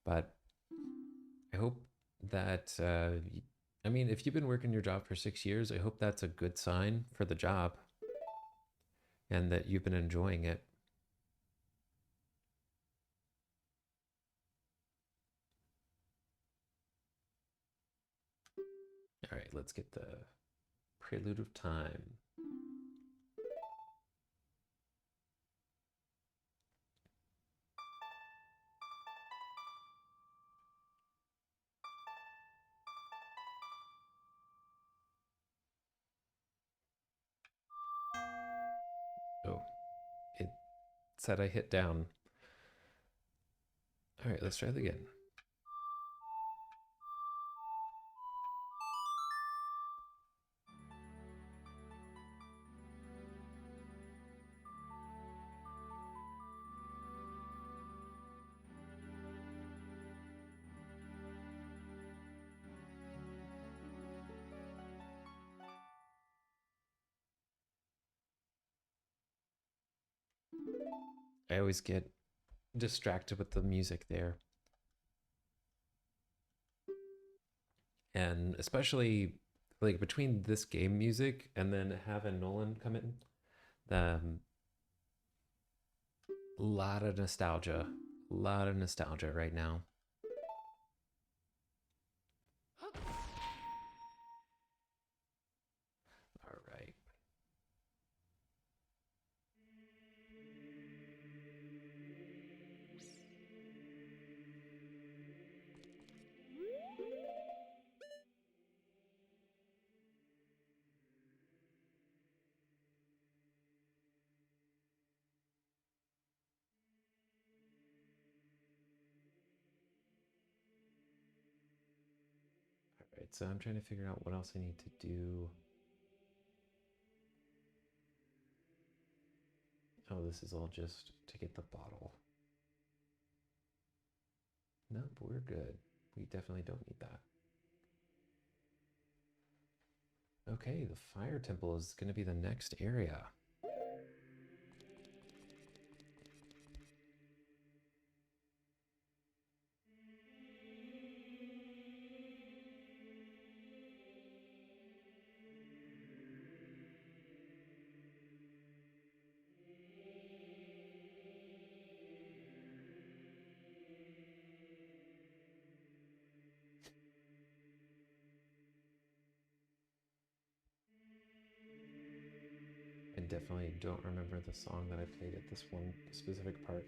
But I hope that, I mean, if you've been working your job for 6 years, I hope that's a good sign for the job and that you've been enjoying it. All right, let's get the prelude of time. Oh, it said I hit down. All right, let's try it again. I always get distracted with the music there. And especially like between this game music and then having Nolan come in, a lot of nostalgia right now. All right. All right. So I'm trying to figure out what else I need to do. Oh, this is all just to get the bottle. Nope, we're good. We definitely don't need that. Okay, the fire temple is going to be the next area. I definitely don't remember the song that I played at this one specific part.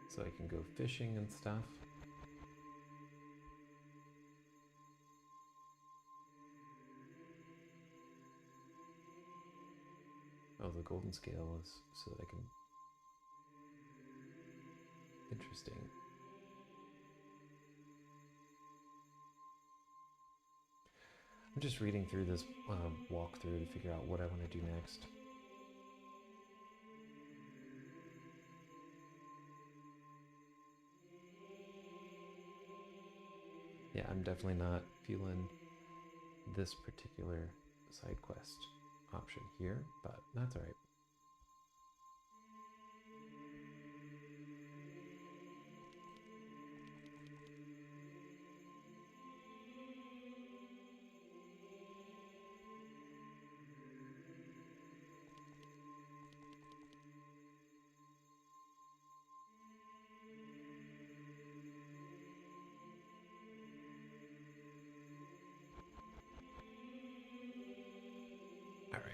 So I can go fishing and stuff. Oh, the golden scale is so that I can. Interesting. I'm just reading through this walkthrough to figure out what I want to do next. Yeah, I'm definitely not feeling this particular side quest option here, but that's all right.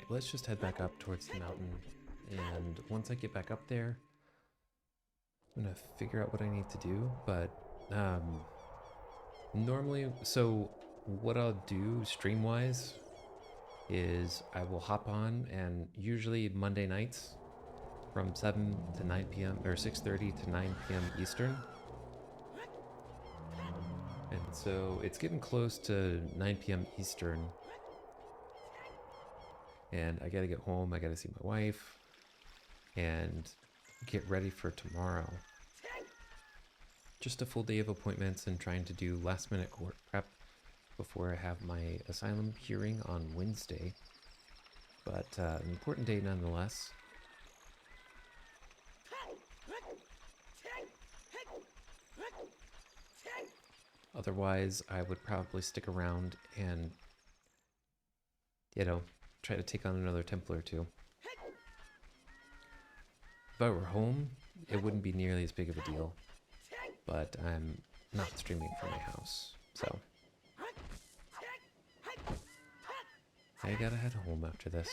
let's just head back up towards the mountain. And once I get back up there, I'm gonna figure out what I need to do. But normally, so what I'll do stream-wise is I will hop on, and usually Monday nights from 7 to 9 p.m. or 6:30 to 9 p.m. Eastern. And so it's getting close to 9 p.m. Eastern. And I gotta get home, I gotta see my wife, and get ready for tomorrow. Just a full day of appointments and trying to do last minute court prep before I have my asylum hearing on Wednesday. But an important day nonetheless. Otherwise, I would probably stick around and, you know, try to take on another temple or two. If I were home, it wouldn't be nearly as big of a deal. But I'm not streaming from my house, so I gotta head home after this.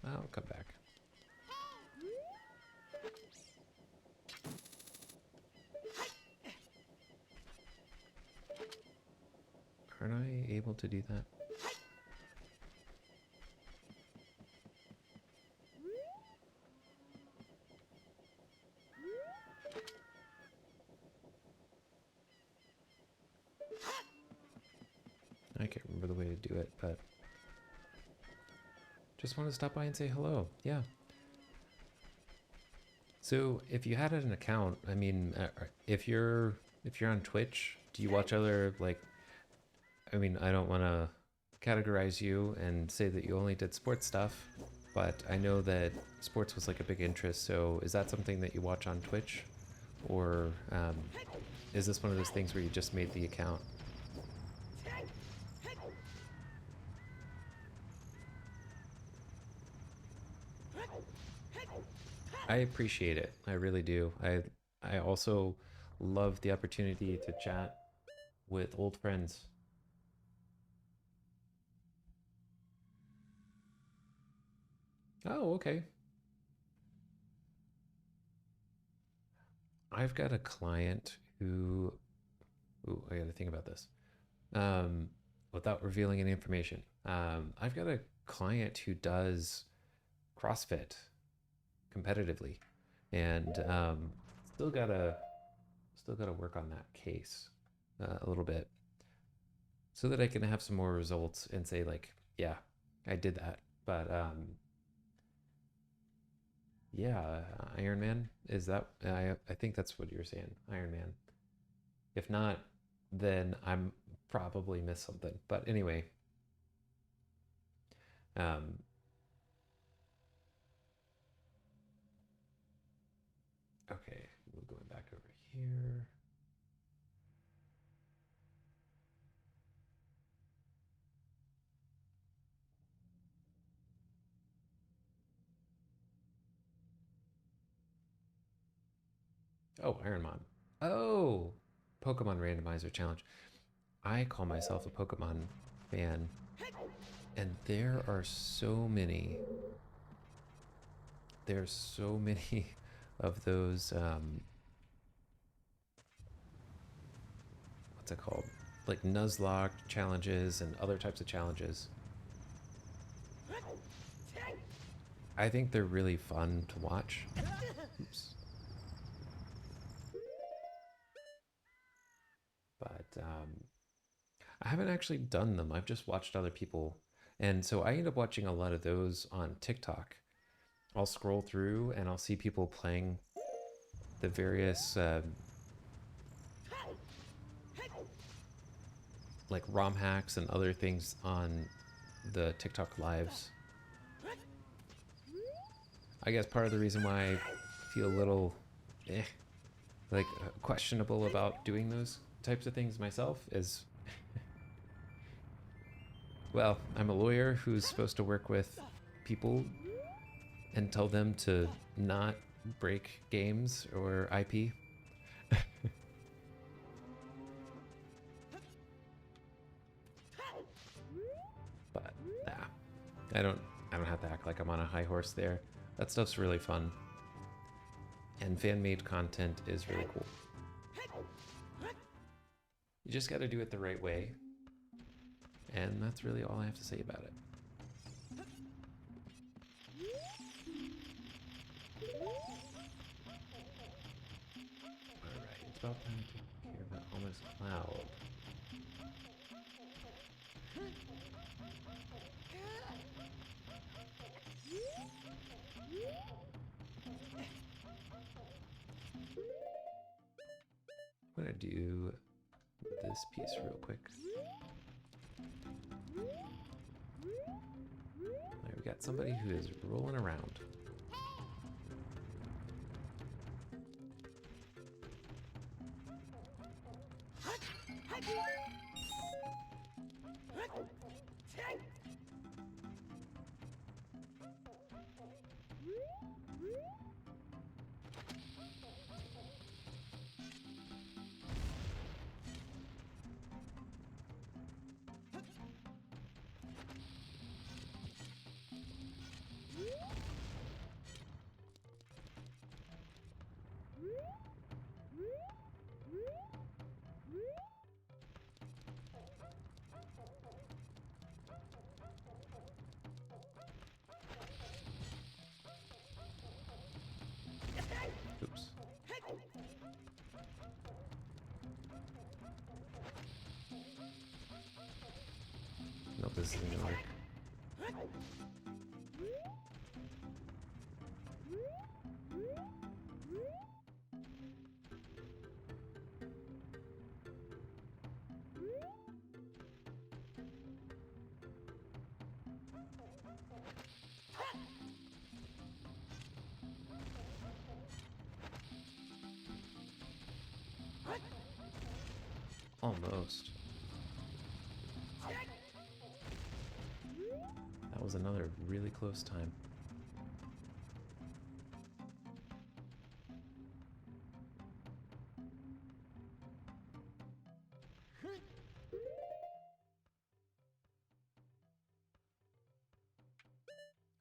I'll come back. Aren't I able to do that? I can't remember the way to do it, but just want to stop by and say hello. Yeah. So if you had an account, I mean, if you're on Twitch, do you watch other, like, I mean, I don't want to categorize you and say that you only did sports stuff, but I know that sports was like a big interest. So is that something that you watch on Twitch, or is this one of those things where you just made the account? I appreciate it. I really do. I also love the opportunity to chat with old friends. Oh, okay. I've got a client who, ooh, I gotta think about this. Without revealing any information. I've got a client who does CrossFit competitively, and still gotta work on that case a little bit, so that I can have some more results and say, like, yeah, I did that. But yeah, Iron Man, is that, I think that's what you're saying, Iron Man. If not, then I'm probably missed something. But anyway, um, okay, we're going back over here. Oh, Ironmon. Oh, Pokemon Randomizer Challenge. I call myself a Pokemon fan, and there's so many of those, what's it called? Like Nuzlocke challenges and other types of challenges. I think they're really fun to watch. Oops. But I haven't actually done them. I've just watched other people. And so I end up watching a lot of those on TikTok. I'll scroll through and I'll see people playing the various like ROM hacks and other things on the TikTok lives. I guess part of the reason why I feel a little questionable about doing those types of things myself is, well, I'm a lawyer who's supposed to work with people and tell them to not break games or IP. But nah, I don't have to act like I'm on a high horse there. That stuff's really fun. And fan-made content is really cool. You just got to do it the right way. And that's really all I have to say about it. Alright, it's about time to take care of that almost cloud. I'm gonna do this piece real quick. There, we got somebody who is rolling around. Oops. No, this isn't gonna work. Almost. That was another really close time.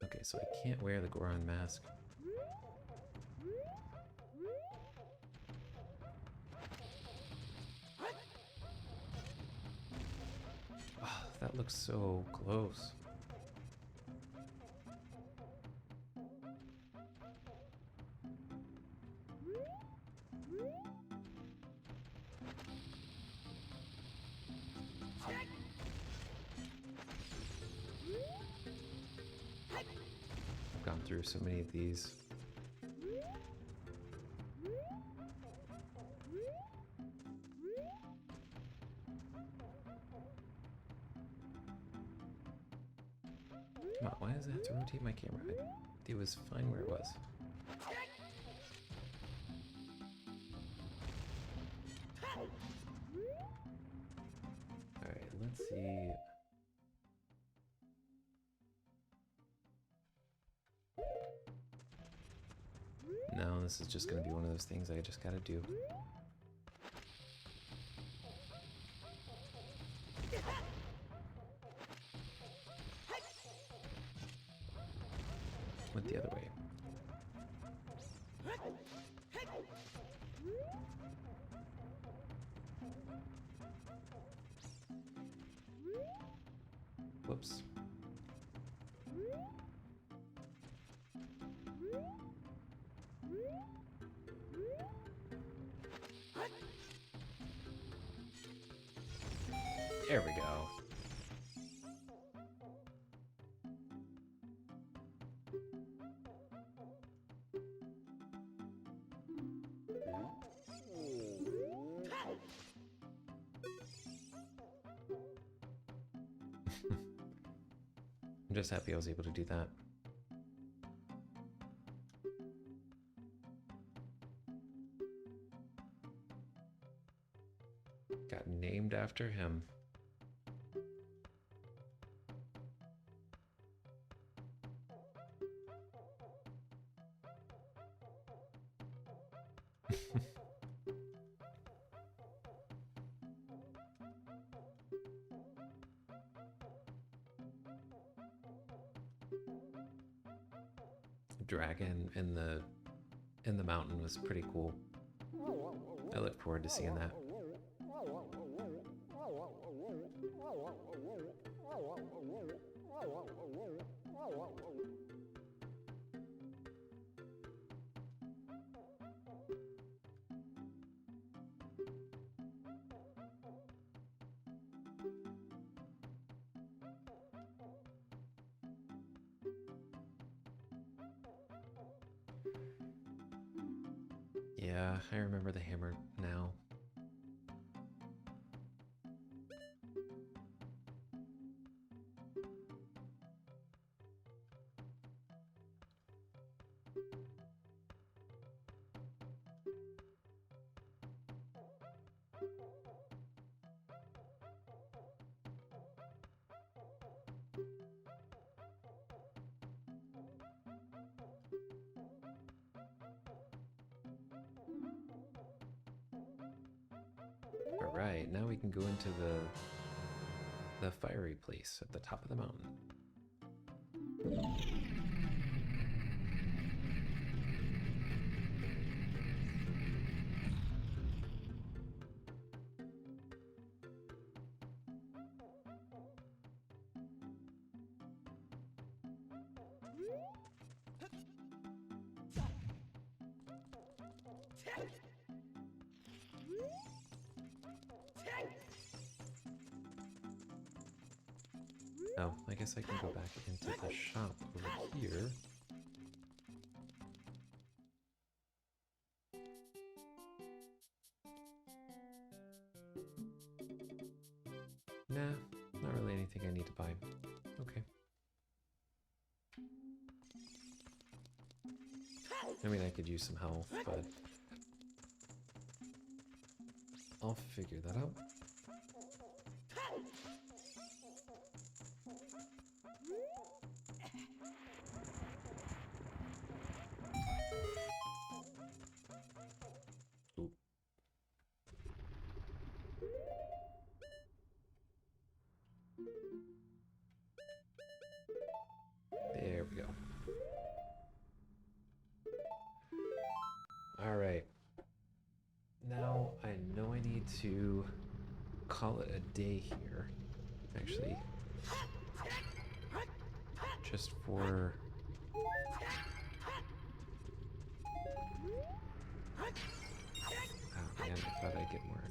Okay, so I can't wear the Goron mask. Oh, that looks so close. I've gone through so many of these. Come on, why does it have to rotate my camera? It was fine where it was. Alright, let's see. No, this is just gonna be one of those things I just gotta do. Went the other way. Whoops. There we go. I'm just happy I was able to do that. named after him. Dragon in the mountain was pretty cool. I look forward to seeing that. Yeah, I remember the hammer now. All right, now we can go into the fiery place at the top of the mountain. Oh, I guess I can go back into the shop over here. Nah, not really anything I need to buy. Okay. I mean, I could use some health, but I'll figure that out. Ooh. There we go. All right. Now I know I need to call it a day here. Actually, just for... Oh man, I thought I'd get more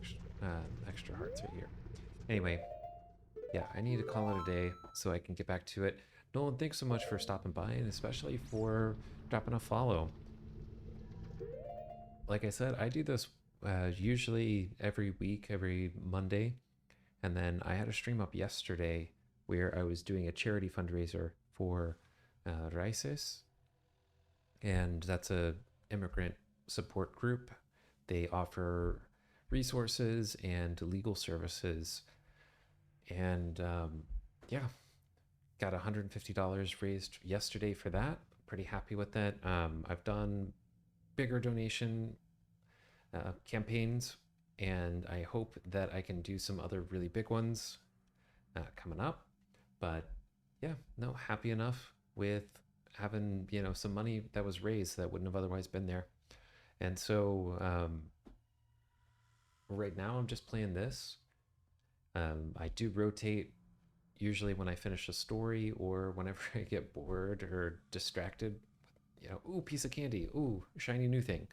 extra hearts right here. Anyway, yeah, I need to call it a day so I can get back to it. Nolan, thanks so much for stopping by, and especially for dropping a follow. Like I said, I do this usually every week, every Monday. And then I had a stream up yesterday where I was doing a charity fundraiser for Rises. And that's a immigrant support group. They offer resources and legal services. And yeah, got $150 raised yesterday for that. Pretty happy with that. I've done bigger donation campaigns, and I hope that I can do some other really big ones coming up. But yeah, no, happy enough with having, you know, some money that was raised that wouldn't have otherwise been there. And so right now I'm just playing this. I do rotate usually when I finish a story or whenever I get bored or distracted. You know, ooh, piece of candy, ooh, shiny new thing.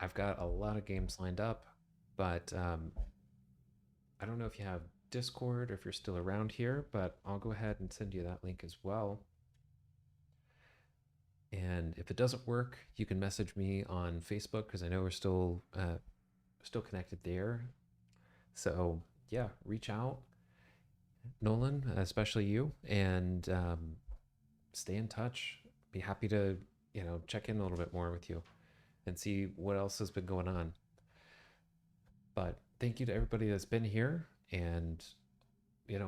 I've got a lot of games lined up, but I don't know if you have Discord or if you're still around here, but I'll go ahead and send you that link as well. And if it doesn't work, you can message me on Facebook because I know we're still connected there. So yeah, reach out, Nolan, especially you, and stay in touch. Be happy to, you know, check in a little bit more with you and see what else has been going on. But thank you to everybody that's been here. And,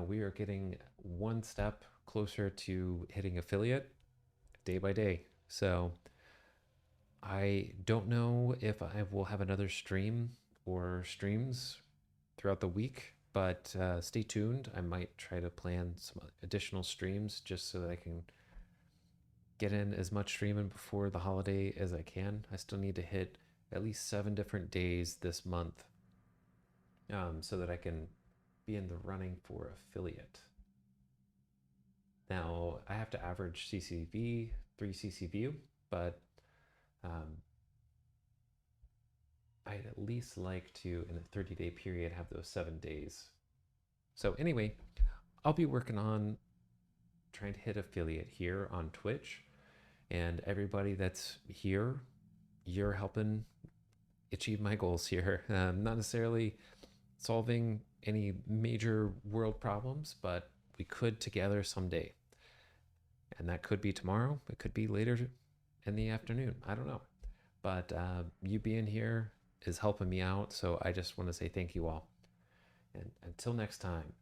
we are getting one step closer to hitting affiliate day by day. So I don't know if I will have another stream or streams throughout the week, but stay tuned. I might try to plan some additional streams just so that I can get in as much streaming before the holiday as I can. I still need to hit at least 7 different days this month, so that I can be in the running for affiliate. Now, I have to average CCV, 3 CCV, but um, I'd at least like to, in a 30-day period, have those 7 days. So, anyway, I'll be working on trying to hit affiliate here on Twitch. And everybody that's here, you're helping achieve my goals here. Not necessarily solving any major world problems, but we could together someday. And that could be tomorrow. It could be later in the afternoon. I don't know. But you being here is helping me out. So I just want to say thank you all. And until next time,